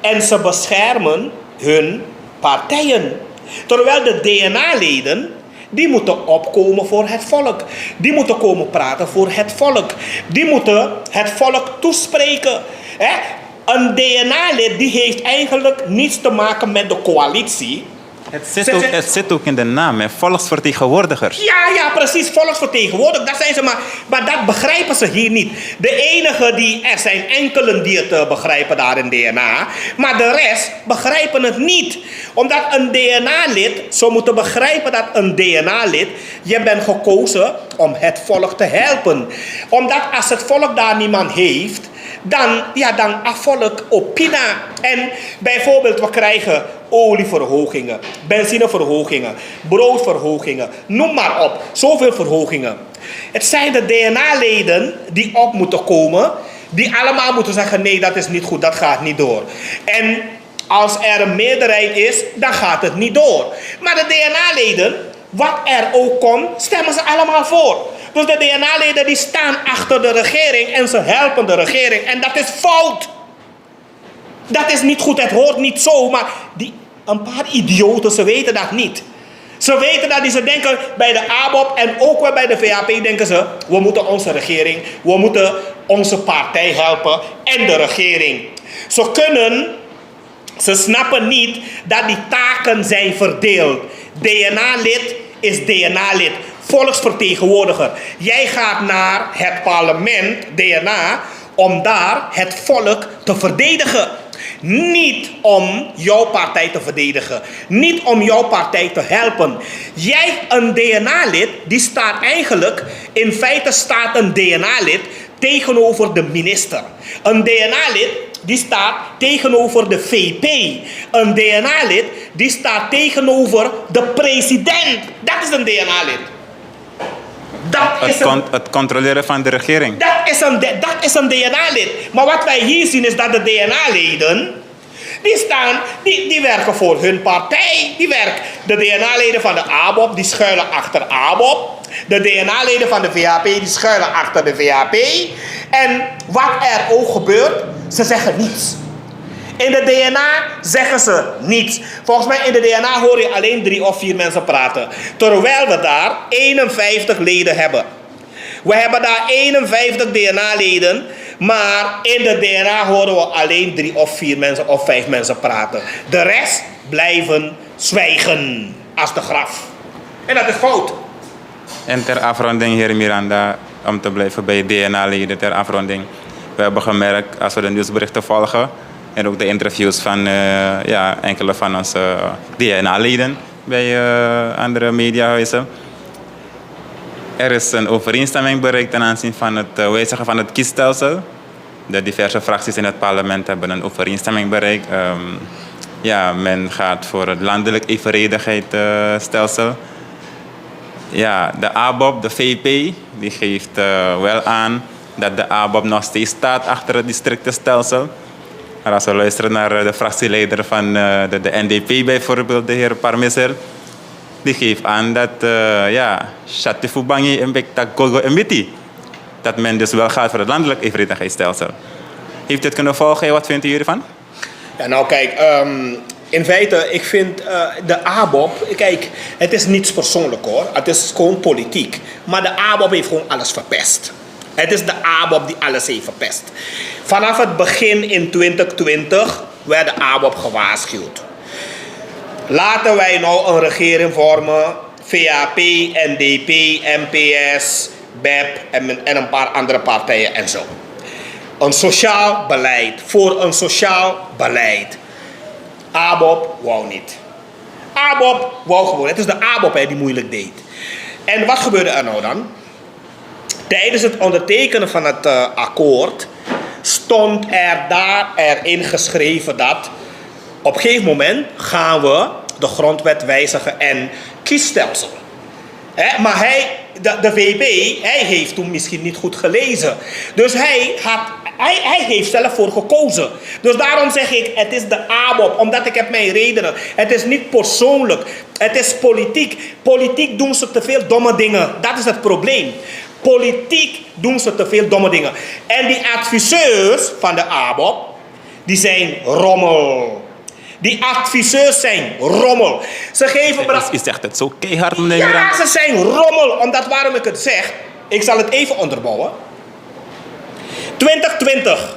en ze beschermen hun partijen. Terwijl de DNA-leden, die moeten opkomen voor het volk. Die moeten komen praten voor het volk. Die moeten het volk toespreken. Een DNA-lid die heeft eigenlijk niets te maken met de coalitie. Het zit ook in de naam, volksvertegenwoordigers. Ja, precies, volksvertegenwoordigers. Dat zijn ze maar dat begrijpen ze hier niet. Er zijn enkelen die het begrijpen daar in DNA. Maar de rest begrijpen het niet. Omdat een DNA-lid, ze moeten begrijpen dat een DNA-lid, je bent gekozen om het volk te helpen. Omdat als het volk daar niemand heeft, dan afvolk opina. En bijvoorbeeld, we krijgen olieverhogingen, benzineverhogingen, broodverhogingen, noem maar op. Zoveel verhogingen. Het zijn de DNA-leden die op moeten komen, die allemaal moeten zeggen, nee, dat is niet goed, dat gaat niet door. En als er een meerderheid is, dan gaat het niet door. Maar de DNA-leden, wat er ook komt, stemmen ze allemaal voor. Dus de DNA-leden die staan achter de regering en ze helpen de regering. En dat is fout. Dat is niet goed, het hoort niet zo. Maar een paar idioten, ze weten dat niet. Ze weten dat, ze denken bij de ABOP en ook wel bij de VAP denken ze, we moeten onze regering, we moeten onze partij helpen en de regering. Ze snappen niet dat die taken zijn verdeeld. DNA-lid is DNA-lid, volksvertegenwoordiger. Jij gaat naar het parlement, DNA, om daar het volk te verdedigen. Niet om jouw partij te verdedigen. Niet om jouw partij te helpen. Jij, een DNA-lid, die staat eigenlijk, in feite staat een DNA-lid tegenover de minister. Een DNA-lid die staat tegenover de VP. Een DNA-lid die staat tegenover de president. Dat is een DNA-lid. Het controleren van de regering. Dat is een DNA-lid. Maar wat wij hier zien is dat de DNA-leden, die werken voor hun partij. De DNA-leden van de ABOP, die schuilen achter ABOP. De DNA-leden van de VAP, die schuilen achter de VAP. En wat er ook gebeurt, ze zeggen niets. In de DNA zeggen ze niets. Volgens mij in de DNA hoor je alleen 3 of 4 mensen praten. Terwijl we daar 51 leden hebben. We hebben daar 51 DNA-leden. Maar in de DNA horen we alleen 3 of 4 mensen of 5 mensen praten. De rest blijven zwijgen als de graf. En dat is fout. En ter afronding, heer Miranda, om te blijven bij DNA-leden ter afronding. We hebben gemerkt, als we de nieuwsberichten volgen en ook de interviews van enkele van onze DNA-leden bij andere mediahuizen. Er is een overeenstemming bereikt ten aanzien van het wijzigen van het kiesstelsel. De diverse fracties in het parlement hebben een overeenstemming bereikt. Men gaat voor het landelijk evenredigheidsstelsel. De ABOP, de VP, die geeft wel aan dat de ABOP nog steeds staat achter het districtenstelsel. Maar als we luisteren naar de fractieleider van de NDP bijvoorbeeld, de heer Parmeser, die geeft aan dat dat men dus wel gaat voor het landelijk evenredigheidsstelsel. Heeft dit kunnen volgen? Wat vindt u hiervan? Ja, nou kijk, in feite, ik vind de ABOP, kijk, het is niets persoonlijk hoor. Het is gewoon politiek. Maar de ABOP heeft gewoon alles verpest. Het is de ABOP die alles heeft verpest. Vanaf het begin in 2020 werd de ABOP gewaarschuwd. Laten wij nou een regering vormen, VAP, NDP, NPS, BEP en een paar andere partijen en zo. Een sociaal beleid, voor een sociaal beleid. ABOP wou niet. ABOP wou gewoon, het is de ABOP die moeilijk deed. En wat gebeurde er nou dan? Tijdens het ondertekenen van het akkoord stond erin geschreven dat op een gegeven moment gaan we de grondwet wijzigen en kiesstelsel. Maar de VP, hij heeft toen misschien niet goed gelezen. Dus hij heeft zelf voor gekozen. Dus daarom zeg ik, het is de ABOP, omdat ik heb mijn redenen. Het is niet persoonlijk, het is politiek. Politiek doen ze te veel domme dingen, dat is het probleem. Politiek doen ze te veel domme dingen. En die adviseurs van de ABOP, die zijn rommel. Die adviseurs zijn rommel. Ze geven... U zegt het zo keihard, meneer Miranda. Ja, ze zijn rommel. Omdat waarom ik het zeg, ik zal het even onderbouwen. 2020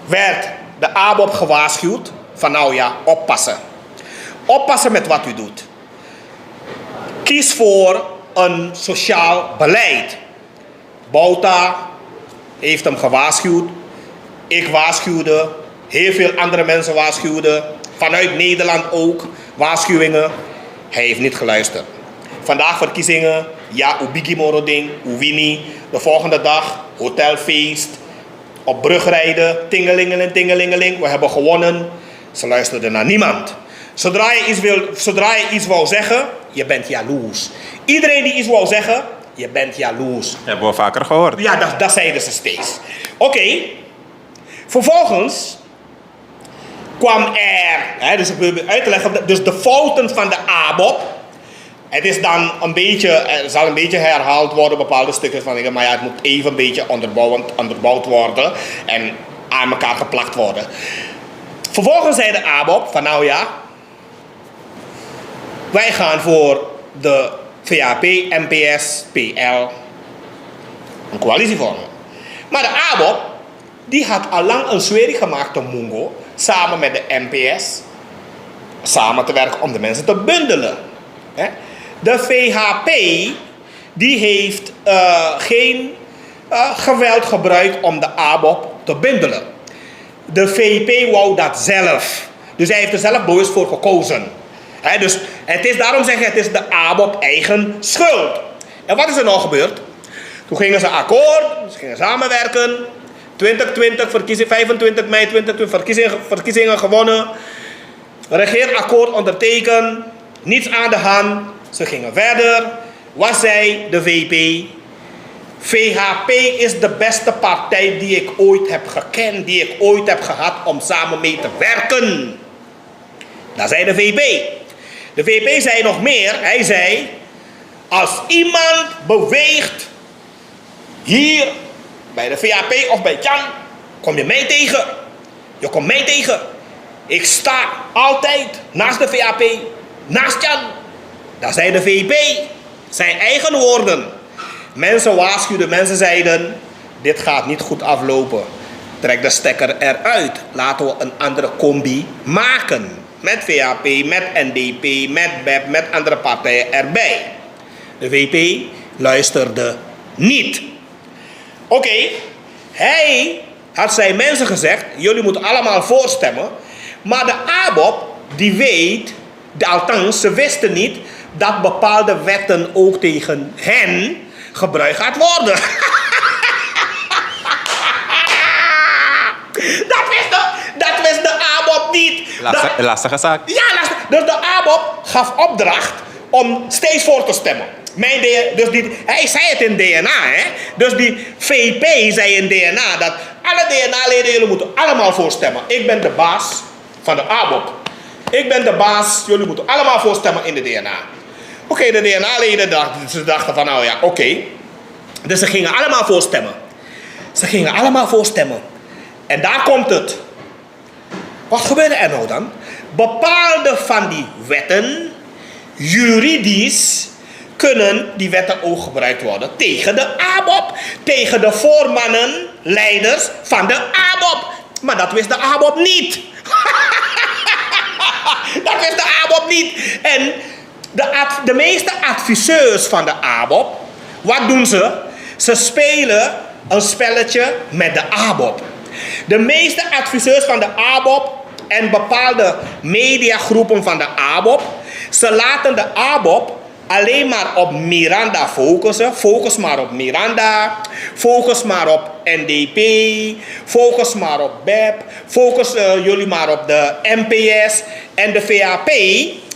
werd de ABOP gewaarschuwd van nou ja, oppassen. Oppassen met wat u doet. Kies voor een sociaal beleid. Bouta heeft hem gewaarschuwd. Ik waarschuwde. Heel veel andere mensen waarschuwden. Vanuit Nederland ook. Waarschuwingen. Hij heeft niet geluisterd. Vandaag verkiezingen. Ja, Ubigi Moroding. Uwini. De volgende dag. Hotelfeest. Op brug rijden. Tingelingeling, tingelingeling. We hebben gewonnen. Ze luisterden naar niemand. Zodra je iets wou zeggen. Je bent jaloers. Iedereen die iets wou zeggen. Je bent jaloers. Hebben we vaker gehoord. Ja, dat zeiden ze steeds. Oké. Vervolgens kwam er, dus ik wil uit te leggen, dus de fouten van de ABOP. Het is dan het zal een beetje herhaald worden, bepaalde stukjes van dingen, maar ja, het moet even een beetje onderbouwd worden en aan elkaar geplakt worden. Vervolgens zei de ABOP van nou ja, wij gaan voor de VAP, NPS, PL een coalitie vormen. Maar de ABOP, die had al lang een zwering gemaakt om Mungo, samen met de NPS, samen te werken om de mensen te bundelen. De VHP, die heeft geen geweld gebruikt om de ABOP te bundelen. De VP wou dat zelf. Dus hij heeft er zelf bewust voor gekozen. Dus daarom zeg ik, het is de ABOP eigen schuld. En wat is er nou gebeurd? Toen gingen ze akkoord, ze gingen samenwerken. 2020, 25 mei 2020, verkiezingen gewonnen. Regeerakkoord ondertekend. Niets aan de hand. Ze gingen verder. Wat zei de VP? VHP is de beste partij die ik ooit heb gekend, die ik ooit heb gehad om samen mee te werken. Dat zei de VP. De VP zei nog meer. Hij zei, als iemand beweegt hier bij de VHP of bij Jan, kom je mij tegen. Je komt mij tegen. Ik sta altijd naast de VHP, naast Jan. Dat zei de VP. Zijn eigen woorden. Mensen waarschuwden, mensen zeiden, dit gaat niet goed aflopen. Trek de stekker eruit. Laten we een andere combi maken. Met VHP, met NDP, met BEP, met andere partijen erbij. De VP luisterde niet. Oké, hij had zijn mensen gezegd, jullie moeten allemaal voorstemmen. Maar de ABOP, die weet, althans ze wisten niet, dat bepaalde wetten ook tegen hen gebruikt gaat worden. Dat wist de ABOP niet. Lastige zaak. Ja, lastig. Dus de ABOP gaf opdracht om steeds voor te stemmen. Hij zei het in DNA, hè. Dus die VP zei in DNA dat alle DNA-leden, jullie moeten allemaal voorstemmen. Ik ben de baas van de ABOP. Ik ben de baas, jullie moeten allemaal voorstemmen in de DNA. Oké, de DNA-leden dachten van nou ja, oké. Dus ze gingen allemaal voorstemmen. En daar komt het. Wat gebeurde er nou dan? Bepaalde van die wetten, juridisch, kunnen die wetten ook gebruikt worden tegen de ABOP. Tegen de voormannen, leiders van de ABOP. Maar dat wist de ABOP niet. Dat wist de ABOP niet. En de meeste adviseurs van de ABOP, wat doen ze? Ze spelen een spelletje met de ABOP. De meeste adviseurs van de ABOP en bepaalde mediagroepen van de ABOP, ze laten de ABOP alleen maar op Miranda focussen. Focus maar op Miranda. Focus maar op NDP. Focus maar op BEP. Focus jullie maar op de NPS. En de VAP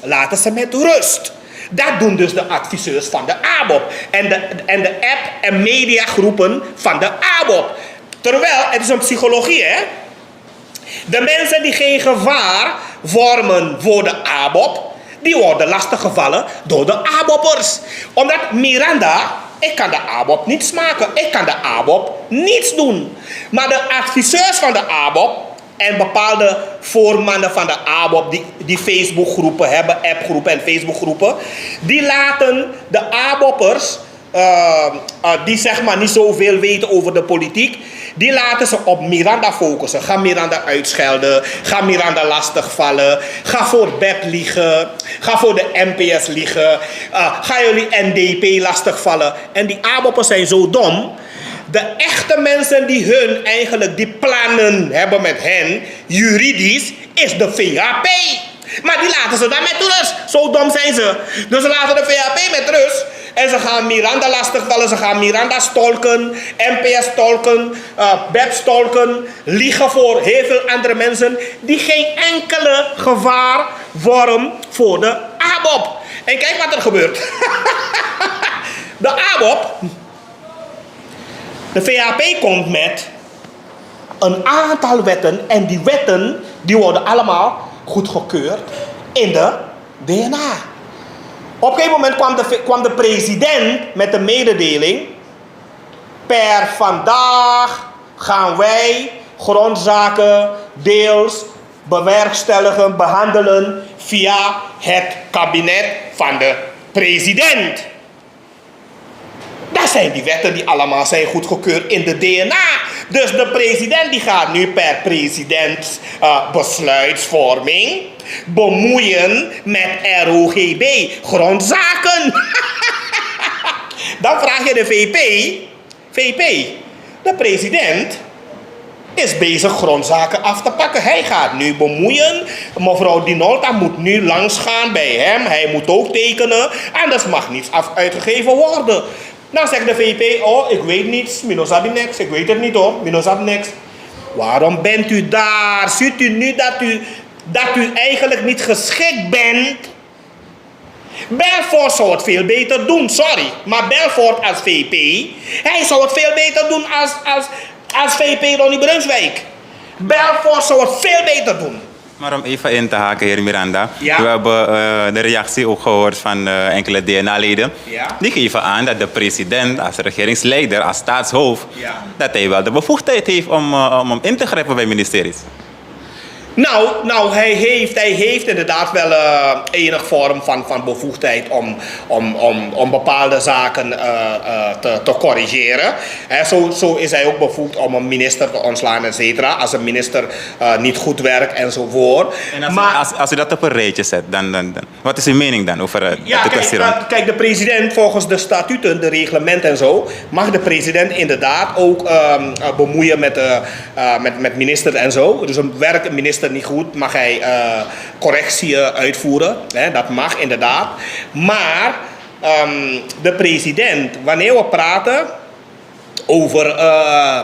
laten ze met rust. Dat doen dus de adviseurs van de ABOP. En de app- en mediagroepen van de ABOP. Terwijl, het is een psychologie, hè. De mensen die geen gevaar vormen voor de ABOP, die worden lastiggevallen door de ABOP'ers. Omdat Miranda, ik kan de ABOP niets maken. Ik kan de ABOP niets doen. Maar de adviseurs van de ABOP en bepaalde voormannen van de ABOP die Facebookgroepen hebben, appgroepen en Facebookgroepen, die laten de ABOP'ers, die zeg maar niet zoveel weten over de politiek, die laten ze op Miranda focussen. Ga Miranda uitschelden. Ga Miranda lastigvallen. Ga voor BEP liegen. Ga voor de NPS liegen. Ga jullie NDP lastigvallen. En die ABOP'ers zijn zo dom. De echte mensen die die plannen hebben met hen, juridisch, is de VHP. Maar die laten ze dan met rust. Zo dom zijn ze. Dus ze laten de VHP met rust. En ze gaan Miranda lastigvallen, ze gaan Miranda stalken, NPS stalken, BEP stalken, liegen voor heel veel andere mensen die geen enkele gevaar vormen voor de ABOP. En kijk wat er gebeurt. De ABOP, de VHP komt met een aantal wetten. En die wetten die worden allemaal goedgekeurd in de DNA. Op een gegeven moment kwam de president met de mededeling: per vandaag gaan wij grondzaken deels bewerkstelligen, behandelen via het kabinet van de president. Dat zijn die wetten die allemaal zijn goedgekeurd in de DNA. Dus de president die gaat nu per president besluitvorming bemoeien met ROGB, grondzaken. Dan vraag je de VP, de president is bezig grondzaken af te pakken. Hij gaat nu bemoeien. Mevrouw Dinolta moet nu langsgaan bij hem. Hij moet ook tekenen. Anders mag niets uitgegeven worden. Dan zegt de VP, oh, ik weet niets. Minosabi niks. Ik weet het niet hoor. Minosabi niks. Waarom bent u daar? Ziet u nu dat u eigenlijk niet geschikt bent? Belfort zou het veel beter doen, sorry. Maar Belfort als VP, hij zou het veel beter doen als VP Ronnie Brunswijk. Belfort zou het veel beter doen. Maar om even in te haken, heer Miranda. Ja. We hebben de reactie ook gehoord van enkele DNA-leden. Ja. Die geven aan dat de president als regeringsleider, als staatshoofd, Ja. dat hij wel de bevoegdheid heeft om in te grijpen bij ministeries. Nou, hij heeft inderdaad wel enig vorm van bevoegdheid om bepaalde zaken te corrigeren. Zo is hij ook bevoegd om een minister te ontslaan, et cetera. Als een minister niet goed werkt enzovoort. En als u dat op een rijtje zet, dan wat is uw mening dan over de kwestie? Kijk, de president volgens de statuten, de reglementen en zo, mag de president inderdaad ook bemoeien met minister en zo. Dus werkt een minister niet goed, mag hij correctie uitvoeren. Dat mag inderdaad. Maar de president, wanneer we praten over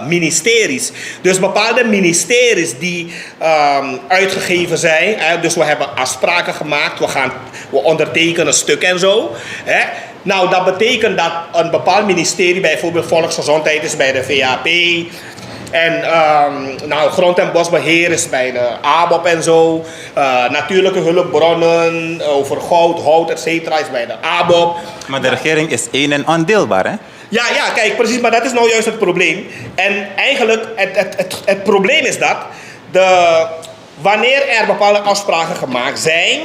ministeries. Dus bepaalde ministeries die uitgegeven zijn. Dus we hebben afspraken gemaakt. We ondertekenen een stuk en zo. Nou, dat betekent dat een bepaald ministerie, bijvoorbeeld Volksgezondheid, is bij de VHP. En grond- en bosbeheer is bij de ABOP en zo. Natuurlijke hulpbronnen over goud, hout, et cetera, is bij de ABOP. Maar de regering is één en ondeelbaar, hè? Ja, kijk, precies, maar dat is nou juist het probleem. En eigenlijk, het probleem is dat wanneer er bepaalde afspraken gemaakt zijn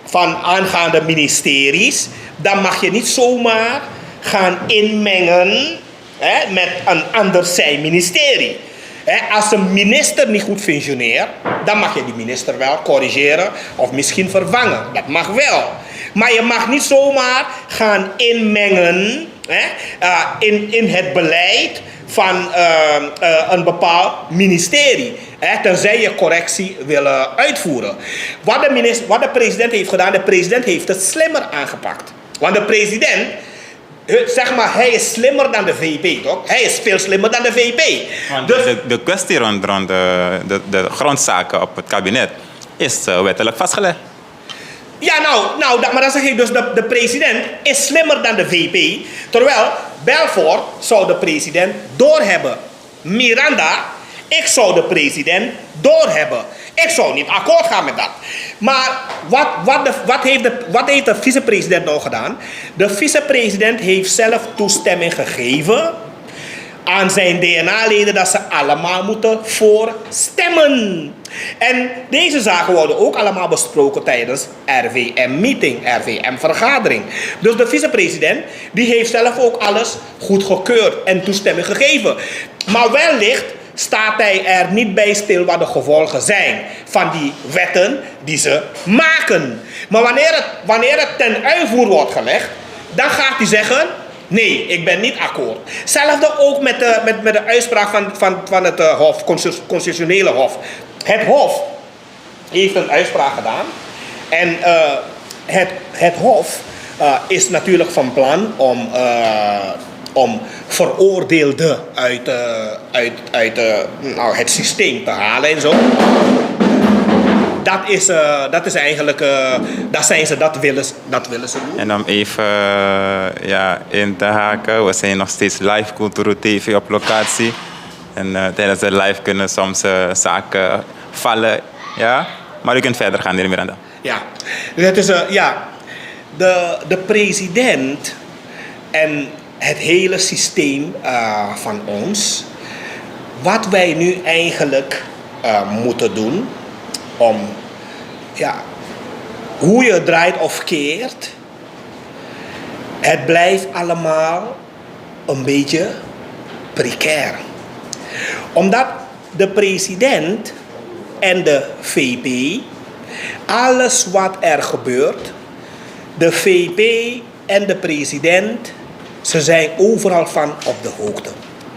van aangaande ministeries, dan mag je niet zomaar gaan inmengen met een ander zijn ministerie. Als een minister niet goed functioneert, dan mag je die minister wel corrigeren of misschien vervangen. Dat mag wel. Maar je mag niet zomaar gaan inmengen in het beleid van een bepaald ministerie. Tenzij je correctie wil uitvoeren. Wat de president heeft gedaan, de president heeft het slimmer aangepakt. Want de president, zeg maar, hij is slimmer dan de VP, toch? Hij is veel slimmer dan de VP. Dus de kwestie rond de grondzaken op het kabinet is wettelijk vastgelegd. Ja, maar dan zeg ik dus, de president is slimmer dan de VP. Terwijl Belfort zou de president doorhebben. Miranda, ik zou de president doorhebben. Ik zou niet akkoord gaan met dat. Maar wat heeft de vicepresident nou gedaan? De vicepresident heeft zelf toestemming gegeven aan zijn DNA-leden dat ze allemaal moeten voorstemmen. En deze zaken worden ook allemaal besproken tijdens RVM-meeting, RVM-vergadering. Dus de vicepresident die heeft zelf ook alles goedgekeurd en toestemming gegeven. Maar wellicht staat hij er niet bij stil wat de gevolgen zijn van die wetten die ze maken. Maar wanneer het ten uitvoer wordt gelegd, dan gaat hij zeggen: nee, ik ben niet akkoord. Hetzelfde ook met de uitspraak van het Hof, constitutionele Hof. Het Hof heeft een uitspraak gedaan. En het Hof is natuurlijk van plan om veroordeelden uit het systeem te halen en zo. dat is eigenlijk, dat willen ze doen. En om even in te haken, we zijn nog steeds live Culturu TV op locatie. En tijdens de live kunnen soms zaken vallen. Ja? Maar u kunt verder gaan, meneer Miranda. Ja, het is, de president en het hele systeem van ons. Wat wij nu eigenlijk moeten doen om, hoe je het draait of keert, het blijft allemaal een beetje precair. Omdat de president en de VP, alles wat er gebeurt, de VP en de president, ze zijn overal van op de hoogte.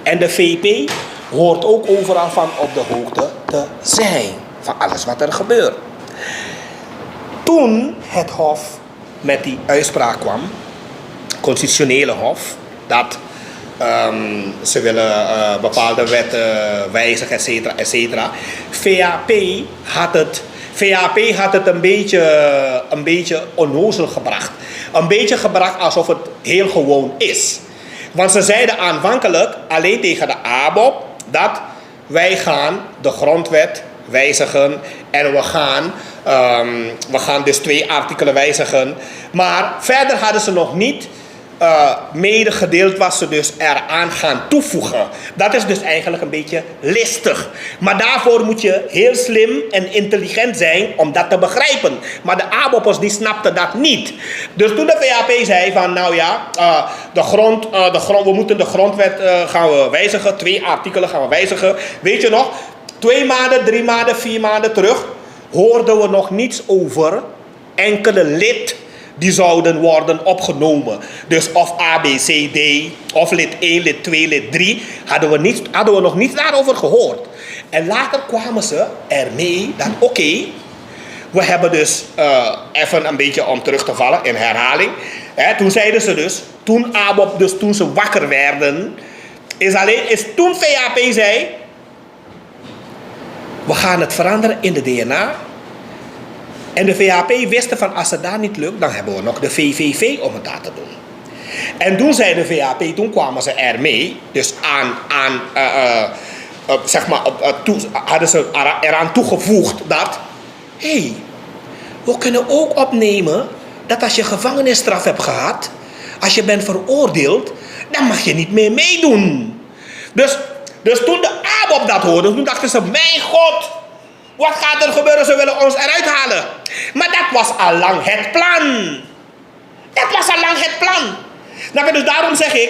En de VP hoort ook overal van op de hoogte te zijn van alles wat er gebeurt. Toen het Hof met die uitspraak kwam, constitutionele Hof, dat ze willen bepaalde wetten wijzigen, et cetera, et cetera. VAP had het een beetje onnozel gebracht. Een beetje gebracht alsof het heel gewoon is. Want ze zeiden aanvankelijk alleen tegen de ABOP dat wij gaan de grondwet wijzigen en we gaan dus 2 artikelen wijzigen. Maar verder hadden ze nog niet medegedeeld wat ze dus eraan gaan toevoegen. Dat is dus eigenlijk een beetje listig. Maar daarvoor moet je heel slim en intelligent zijn om dat te begrijpen. Maar de ABOP'ers die snapten dat niet. Dus toen de VAP zei van we moeten de grondwet gaan we wijzigen. 2 artikelen gaan we wijzigen. Weet je nog, 2 maanden, 3 maanden, 4 maanden terug hoorden we nog niets over enkele lid die zouden worden opgenomen. Dus of A, B, C, D, of lid 1, lid 2, lid 3, hadden we nog niets daarover gehoord. En later kwamen ze ermee dat we hebben dus even een beetje om terug te vallen in herhaling. Toen zeiden ze dus, toen ABOP, dus toen ze wakker werden, is toen VAP zei, we gaan het veranderen in de DNA. En de VHP wisten van als het daar niet lukt, dan hebben we nog de VVV om het daar te doen. En toen zei de VHP, toen kwamen ze ermee, dus hadden ze eraan toegevoegd dat, we kunnen ook opnemen dat als je gevangenisstraf hebt gehad, als je bent veroordeeld, dan mag je niet meer meedoen. Dus toen de ABOP dat hoorde, toen dachten ze, mijn God, wat gaat er gebeuren? Ze willen ons eruit halen. Maar dat was al lang het plan. Dat was al lang het plan. Nou, dus daarom zeg ik,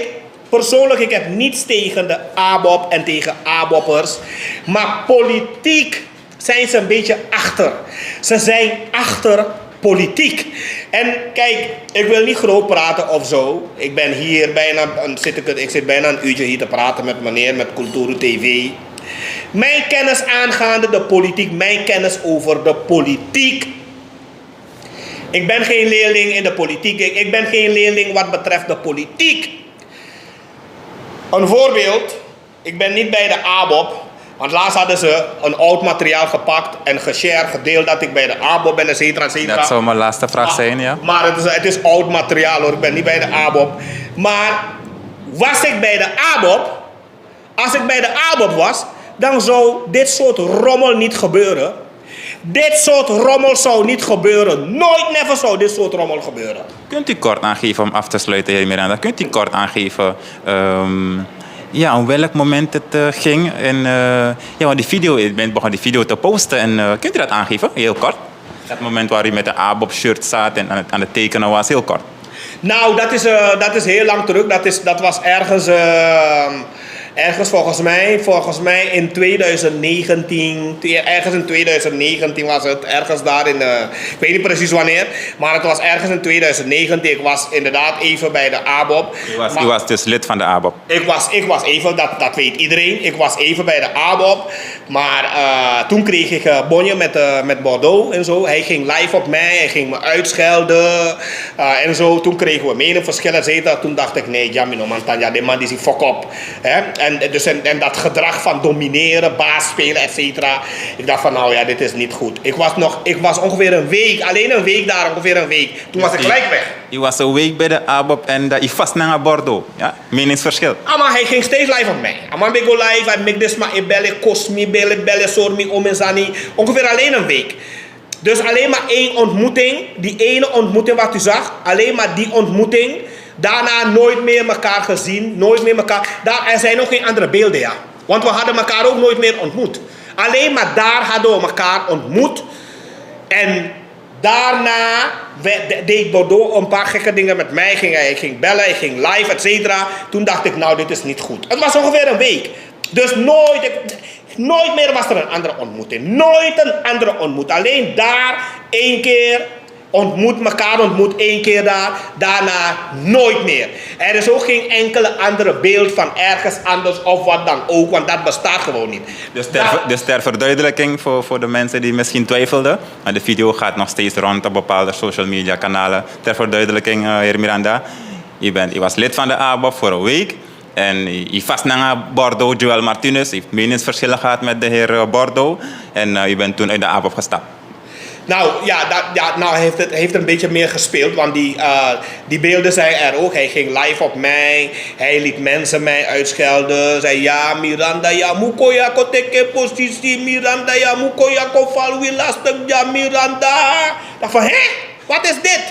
persoonlijk, ik heb niets tegen de ABOP en tegen ABOP'ers. Maar politiek zijn ze een beetje achter. Ze zijn achter politiek. En kijk, ik wil niet groot praten of zo. Ik ben hier ik zit bijna een uurtje hier te praten met meneer, met Culturu TV. Mijn kennis aangaande de politiek, mijn kennis over de politiek. Ik ben geen leerling in de politiek. Ik ben geen leerling wat betreft de politiek. Een voorbeeld. Ik ben niet bij de ABOP. Want laatst hadden ze een oud materiaal gepakt en gedeeld dat ik bij de ABOP ben, et cetera, et cetera. Dat zou mijn laatste vraag zijn, ja. Maar het is oud materiaal hoor. Ik ben niet bij de ABOP. Maar was ik bij de ABOP? Als ik bij de ABOP was, dan zou dit soort rommel niet gebeuren. Dit soort rommel zou niet gebeuren. Nooit, never zou dit soort rommel gebeuren. Kunt u kort aangeven, om af te sluiten, heer Miranda, kunt u kort aangeven op welk moment het ging? En want die video, ik ben begonnen die video te posten. En kunt u dat aangeven, heel kort? Het moment waar u met de ABOP-shirt zat en aan het tekenen was, heel kort. Nou, dat is heel lang terug. Dat was ergens volgens mij in 2019, ergens in 2019 was het, ergens daar in, ik weet niet precies wanneer, maar het was ergens in 2019. Ik was inderdaad even bij de ABOP. U was dus lid van de ABOP? Ik was even, dat weet iedereen, ik was even bij de ABOP, maar toen kreeg ik bonje met Bordeaux en zo. Hij ging live op mij, hij ging me uitschelden en zo. Toen kregen we meningsverschillen, et cetera. Toen dacht ik, nee, Jamino Mantanja, die man die is fok op. en dat gedrag van domineren, baas spelen, et cetera. Ik dacht van nou ja, dit is niet goed. Ik was ongeveer een week, alleen een week daar, ongeveer een week. Toen was ik gelijk weg. Je was een week bij de ABOP en je vast naar Bordeaux. Ja? Meningsverschil. Maar hij ging steeds live op mij. Maar ik go live, hij make this maar bellen, kost me, bellen, soort me, om en zani. Ongeveer alleen een week. Dus alleen maar één ontmoeting. Die ene ontmoeting wat u zag. Alleen maar die ontmoeting. Daarna nooit meer elkaar gezien. Nooit meer elkaar. Er zijn ook geen andere beelden, ja. Want we hadden elkaar ook nooit meer ontmoet. Alleen maar daar hadden we elkaar ontmoet. En daarna deed Bordeaux een paar gekke dingen met mij. Ik ging bellen, ik ging live, et cetera. Toen dacht ik, nou, dit is niet goed. Het was ongeveer een week. Dus nooit meer was er een andere ontmoeting. Nooit een andere ontmoeting. Alleen daar, één keer ontmoet één keer daar. Daarna nooit meer. Er is ook geen enkele andere beeld van ergens anders of wat dan ook. Want dat bestaat gewoon niet. Dus ter verduidelijking voor de mensen die misschien twijfelden. Maar de video gaat nog steeds rond op bepaalde social media kanalen. Ter verduidelijking, heer Miranda. Je was lid van de ABOP voor een week. En je vast naar Bordeaux, Joël Martinez. Heeft meningsverschillen gehad met de heer Bordeaux. En je bent toen uit de ABOP gestapt. Nou ja, heeft er een beetje meer gespeeld. Want die beelden zijn er ook. Hij ging live op mij. Hij liet mensen mij uitschelden. Zei ja, Miranda, ja, muko ya ko teke positie. Miranda, ja, muko ya ko falwi lastig. Ja, Miranda. Ik dacht van, hè? Wat is dit?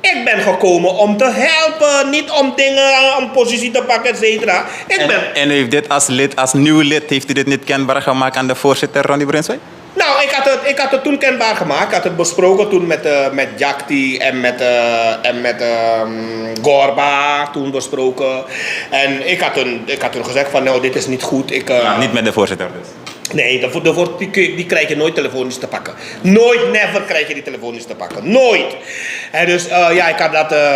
Ik ben gekomen om te helpen, niet om dingen, om positie te pakken, et cetera. En heeft dit als nieuw lid, heeft u dit niet kenbaar gemaakt aan de voorzitter Ronnie Brunswijk? Nou, ik had het toen kenbaar gemaakt. Ik had het besproken toen met Jakti en met Gorba toen besproken. En ik had toen gezegd van nou, dit is niet goed. Niet met de voorzitter dus? Nee, die krijg je nooit telefonisch te pakken. Nooit, never krijg je die telefonisch te pakken. Nooit. En dus ja,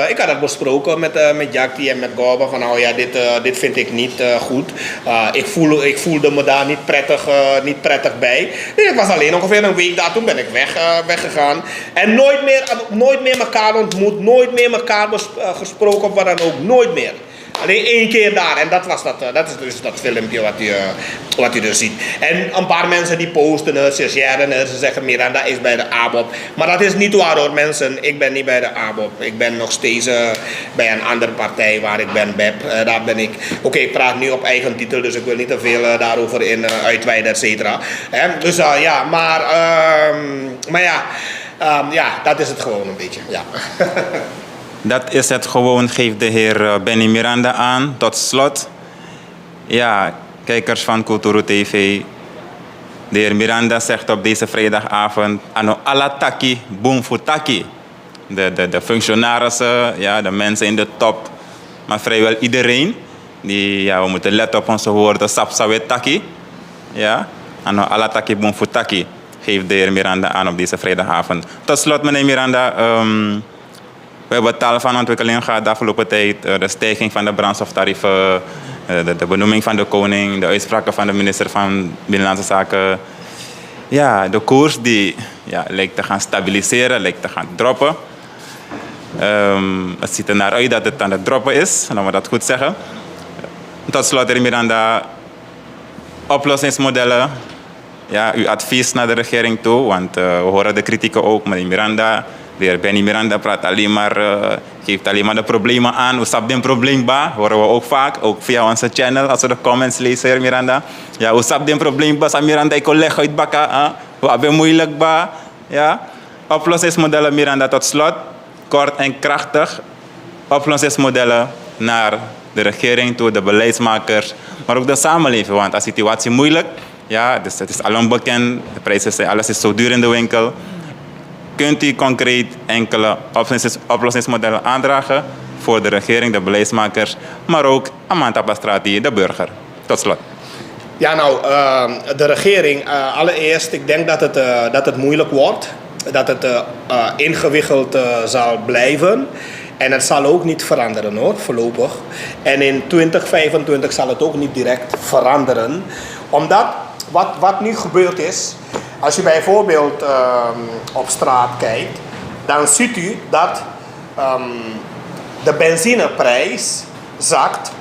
ik had dat besproken met Jakti en met Gorba. Van nou ja, dit vind ik niet goed. Ik voelde me daar niet prettig bij. Dus ik was alleen ongeveer een week daar. Toen ben ik weggegaan. En nooit meer elkaar ontmoet. Nooit meer elkaar gesproken of wat dan ook. Nooit meer. Alleen één keer daar. En dat is dus dat filmpje wat u dus ziet. En een paar mensen die posten het, ze sharen het, ze zeggen Miranda is bij de ABOP. Maar dat is niet waar hoor mensen. Ik ben niet bij de ABOP. Ik ben nog steeds bij een andere partij waar ik ben, BEP. Daar ben ik. Oké, ik praat nu op eigen titel, dus ik wil niet te veel daarover uitweiden, et cetera. Dus ja, maar ja. Ja, dat is het gewoon een beetje. Ja. Dat is het gewoon, geeft de heer Bennie Miranda aan. Tot slot, ja, kijkers van Culturu TV. De heer Miranda zegt op deze vrijdagavond: Ano alla taki, boom voor taki. De functionarissen, ja, de mensen in de top, maar vrijwel iedereen. We moeten letten op onze woorden, sapsawe taki. Ja, ano alla taki, boom voor taki. Geeft de heer Miranda aan op deze vrijdagavond. Tot slot, meneer Miranda. We hebben tal van ontwikkelingen gehad de afgelopen tijd. De stijging van de brandstoftarieven, de benoeming van de koning, de uitspraken van de minister van Binnenlandse Zaken. Ja, de koers die lijkt te gaan stabiliseren, lijkt te gaan droppen. Het ziet er naar uit dat het aan het droppen is, laten we dat goed zeggen. Tot slot, heer Miranda, oplossingsmodellen. Ja, uw advies naar de regering toe, want we horen de kritieken ook, meneer Miranda. De heer Bennie Miranda praat geeft alleen maar de problemen aan. Hoe stap dit probleem ba? Horen we ook vaak, ook via onze channel, als we de comments lezen, heer Miranda. Ja, hoe stap dit probleem ba? Sa Miranda, ik leg uit bakka. Hoe heb je moeilijk ba? Ja. Oplossingsmodellen, Miranda, tot slot. Kort en krachtig. Oplossingsmodellen naar de regering toe, de beleidsmakers, maar ook de samenleving. Want de situatie is moeilijk. Ja, dus het is al bekend. De prijzen zijn, alles is zo duur in de winkel. Kunt u concreet enkele oplossingsmodellen aandragen voor de regering, de beleidsmakers, maar ook Amantapastrati, de burger? Tot slot. Ja, nou, de regering, allereerst, ik denk dat het moeilijk wordt. Dat het ingewikkeld zal blijven. En het zal ook niet veranderen hoor, voorlopig. En in 2025 zal het ook niet direct veranderen. Omdat wat nu gebeurd is, als je bijvoorbeeld op straat kijkt, dan ziet u dat de benzineprijs zakt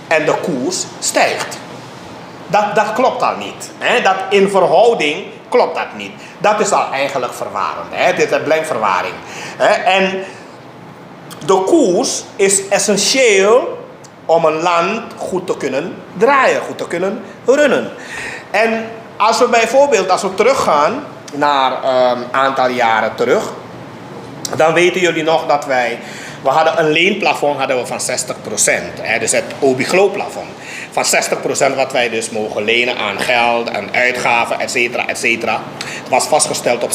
en de koers stijgt. Dat klopt al niet. Hè? Dat in verhouding klopt dat niet. Dat is al eigenlijk verwarrend. Hè? Dit blijft verwarring. Hè? En de koers is essentieel om een land goed te kunnen draaien, goed te kunnen runnen. En als we teruggaan naar een aantal jaren terug, dan weten jullie nog dat we hadden een leenplafond van 60%. Hè, dus het OBGLO-plafond. Van 60% wat wij dus mogen lenen aan geld, aan uitgaven, et cetera, et cetera. Het was vastgesteld op 60%.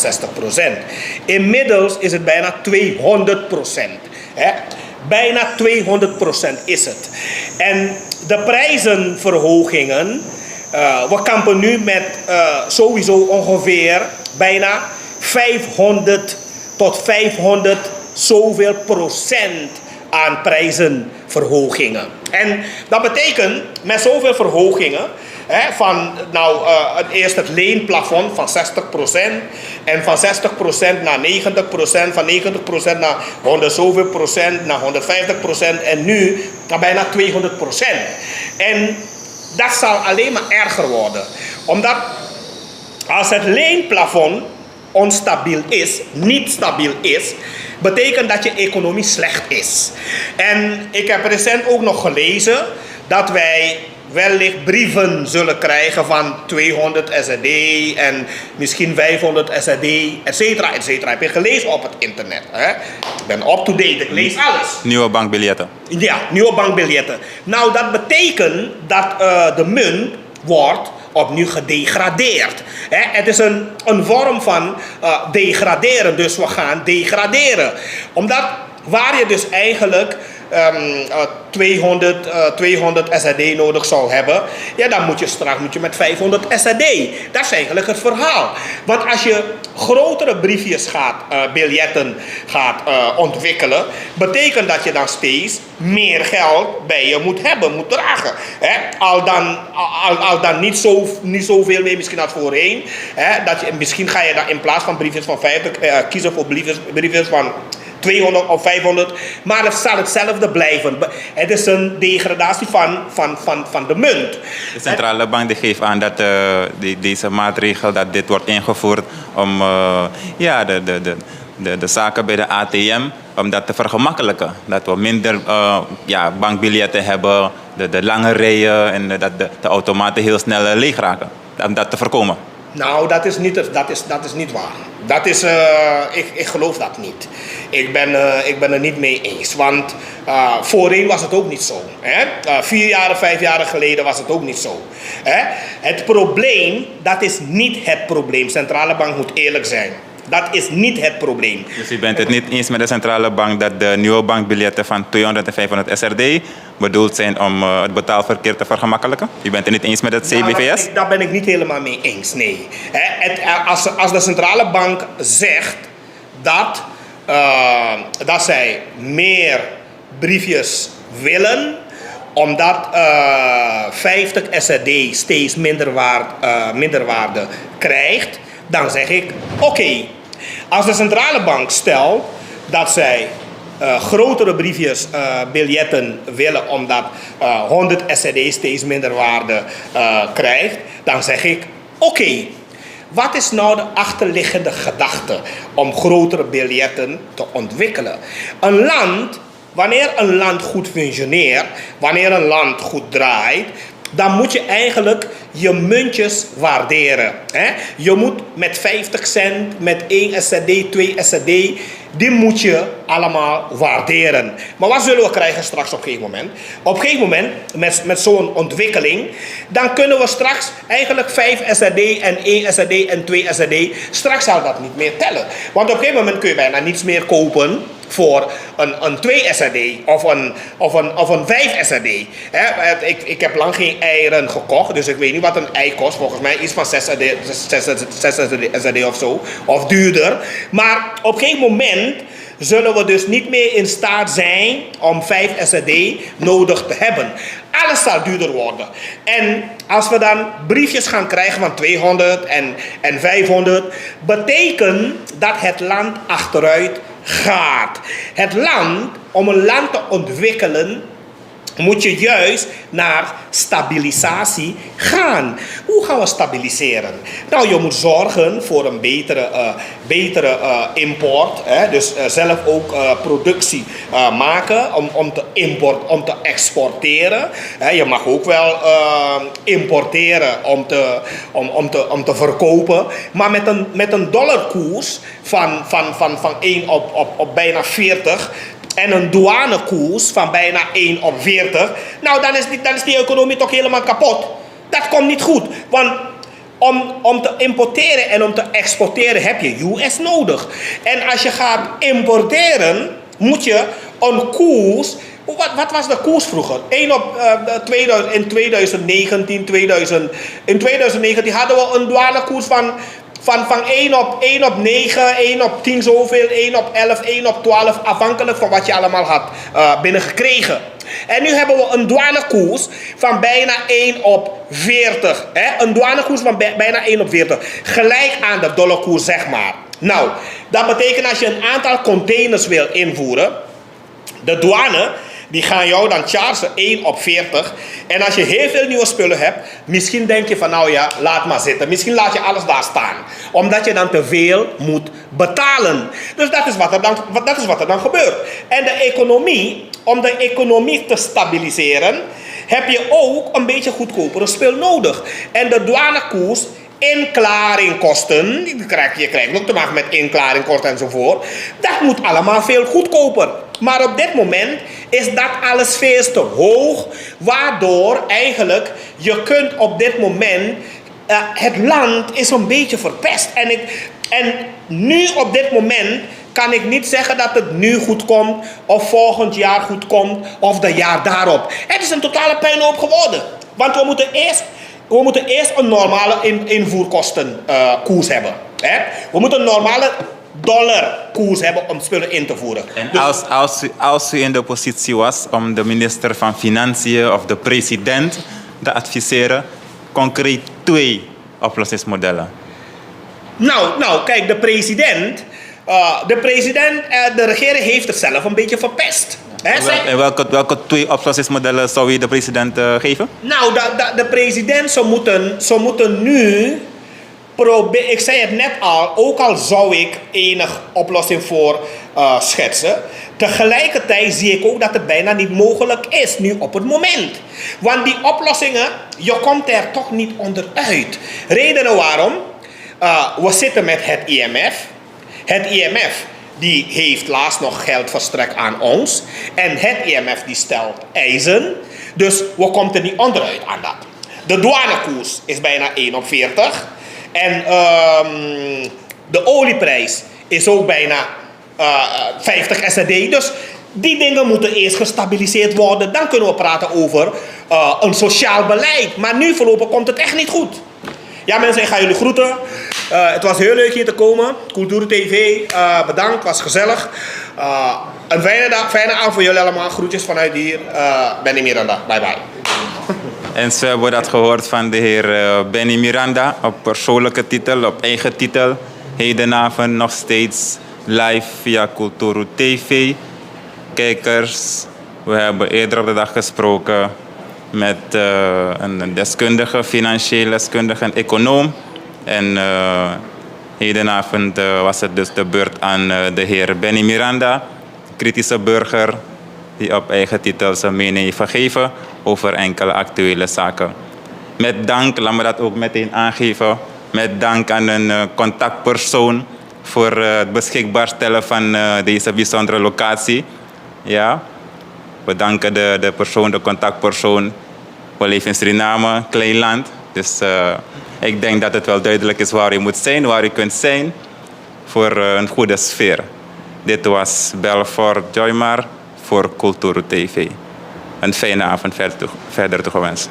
Inmiddels is het bijna 200%. Hè. Bijna 200% is het. En de prijzenverhogingen, we kampen nu met sowieso ongeveer bijna 500 tot 500 zoveel procent aan prijzenverhogingen. En dat betekent met zoveel verhogingen, van eerst het leenplafond van 60% en van 60% naar 90%, van 90% naar 100 zoveel procent, naar 150% en nu naar bijna 200%. En dat zal alleen maar erger worden. Omdat als het leenplafond onstabiel is, niet stabiel is, betekent dat je economie slecht is. En ik heb recent ook nog gelezen dat wij wellicht brieven zullen krijgen van 200 SED en misschien 500 SED, et cetera, et cetera. Heb je gelezen op het internet. Hè? Ik ben up-to-date, ik lees alles. Nieuwe bankbiljetten. Ja, nieuwe bankbiljetten. Nou, dat betekent dat de munt wordt opnieuw gedegradeerd. Het is een vorm van degraderen, dus we gaan degraderen. Omdat waar je dus eigenlijk 200 SED nodig zou hebben, ja, dan moet je straks met 500 SED. Dat is eigenlijk het verhaal. Want als je grotere briefjes biljetten gaat ontwikkelen, betekent dat je dan steeds meer geld bij je moet hebben, moet dragen. Al dan niet zoveel meer misschien als voorheen. Misschien ga je dan in plaats van briefjes van 50 kiezen voor briefjes van 200 of 500, maar het zal hetzelfde blijven. Het is een degradatie van de munt. De centrale bank die geeft aan dat deze maatregel, dat dit wordt ingevoerd om de zaken bij de ATM, om dat te vergemakkelijken. Dat we minder bankbiljetten hebben, de lange rijen en dat de automaten heel snel leeg raken. Om dat te voorkomen. Nou, dat is niet waar. Ik geloof dat niet. Ik ben er niet mee eens. Want voorheen was het ook niet zo. 5 jaar geleden was het ook niet zo. Het probleem, dat is niet het probleem. Centrale bank moet eerlijk zijn. Dat is niet het probleem. Dus u bent het niet eens met de centrale bank dat de nieuwe bankbiljetten van 200 en 500 SRD bedoeld zijn om het betaalverkeer te vergemakkelijken? U bent het niet eens met het CBVS? Daar ben ik niet helemaal mee eens, nee. Als de centrale bank zegt dat zij meer briefjes willen, omdat 50 SRD steeds minder waarde krijgt, dan zeg ik oké. Als de centrale bank stelt dat zij grotere briefjes, biljetten willen omdat 100 SED steeds minder waarde krijgt, dan zeg ik oké. Wat is nou de achterliggende gedachte om grotere biljetten te ontwikkelen? Wanneer een land goed functioneert, wanneer een land goed draait, dan moet je eigenlijk je muntjes waarderen. Je moet met 50 cent, met 1 SED, 2 SED, die moet je allemaal waarderen. Maar wat zullen we krijgen straks op een gegeven moment? Op een gegeven moment, met zo'n ontwikkeling, dan kunnen we straks eigenlijk 5 SED en 1 SED en 2 SED, straks zal dat niet meer tellen. Want op een gegeven moment kun je bijna niets meer kopen voor een 2 SED of een 5 SED. Ik heb lang geen eieren gekocht, dus ik weet niet wat een ei kost. Volgens mij iets van 6 SED of zo, of duurder. Maar op een gegeven moment zullen we dus niet meer in staat zijn om 5 SED nodig te hebben. Alles zal duurder worden. En als we dan briefjes gaan krijgen van 200 en 500, betekent dat het land achteruit gaat. Om een land te ontwikkelen, moet je juist naar stabilisatie gaan. Hoe gaan we stabiliseren? Nou, je moet zorgen voor een betere import. Hè? Dus zelf ook productie maken om te exporteren. Je mag ook wel importeren om te verkopen. Maar met een dollarkoers van 1 op bijna 40... en een douanekoers van bijna 1 op 40... nou, dan is die economie toch helemaal kapot. Dat komt niet goed. Want om te importeren en om te exporteren heb je US nodig. En als je gaat importeren, moet je een koers... Wat was de koers vroeger? In 2019 hadden we een douanekoers van 1 op 9, 1 op 10 zoveel, 1 op 11, 1 op 12... afhankelijk van wat je allemaal had binnengekregen. En nu hebben we een douanekoers van bijna 1 op 40. Een douanekoers van bijna 1 op 40. Gelijk aan de dollarkoers, zeg maar. Nou, dat betekent als je een aantal containers wil invoeren... de douane... die gaan jou dan chargen 1 op 40. En als je heel veel nieuwe spullen hebt... misschien denk je van nou ja, laat maar zitten. Misschien laat je alles daar staan. Omdat je dan te veel moet betalen. Dus dat is wat er dan gebeurt. En de economie, om de economie te stabiliseren... heb je ook een beetje goedkopere spul nodig. En de douanekoers... inklaringkosten, je krijgt ook te maken met inklaringkosten enzovoort. Dat moet allemaal veel goedkoper. Maar op dit moment is dat alles veel te hoog, waardoor eigenlijk je kunt op dit moment het land is een beetje verpest. En nu op dit moment kan ik niet zeggen dat het nu goed komt of volgend jaar goed komt of de jaar daarop. Het is een totale puinhoop geworden. Want we moeten eerst een normale invoerkostenkoers hebben. We moeten een normale dollarkoers hebben om spullen in te voeren. En dus als u in de positie was om de minister van Financiën of de president te adviseren, concreet 2 oplossingsmodellen. Nou, kijk, de regering heeft het zelf een beetje verpest. En welke 2 oplossingsmodellen zou u de president geven? Nou, de president, ze moeten nu proberen. Ik zei het net al, ook al zou ik enig oplossing voor schetsen. Tegelijkertijd zie ik ook dat het bijna niet mogelijk is nu op het moment. Want die oplossingen, je komt er toch niet onderuit. Redenen waarom? We zitten met het IMF. Het IMF die heeft laatst nog geld verstrekt aan ons. En het IMF die stelt eisen. Dus we komen er niet onderuit aan dat. De douanekoers is bijna 1 op 40. En de olieprijs is ook bijna 50 SED. Dus die dingen moeten eerst gestabiliseerd worden. Dan kunnen we praten over een sociaal beleid. Maar nu voorlopig komt het echt niet goed. Ja mensen, ik ga jullie groeten. Het was heel leuk hier te komen. Culturu TV, bedankt, het was gezellig. Een fijne avond voor jullie allemaal. Groetjes vanuit hier. Bennie Miranda, bye bye. En zo hebben we dat gehoord van de heer Bennie Miranda op persoonlijke titel, op eigen titel. Hedenavond nog steeds live via Culturu TV. Kijkers, we hebben eerder op de dag gesproken met een deskundige, financieel deskundige, een econoom. En hedenavond was het dus de beurt aan de heer Bennie Miranda, kritische burger, die op eigen titel zijn mening heeft gegeven over enkele actuele zaken. Met dank, laat me dat ook meteen aangeven, met dank aan een contactpersoon voor het beschikbaar stellen van deze bijzondere locatie. Ja, we danken de contactpersoon. We leven in Suriname, klein land. Dus ik denk dat het wel duidelijk is waar u moet zijn, waar u kunt zijn voor een goede sfeer. Dit was Belfort Joymar voor Culturu TV. Een fijne avond verder toegewenst.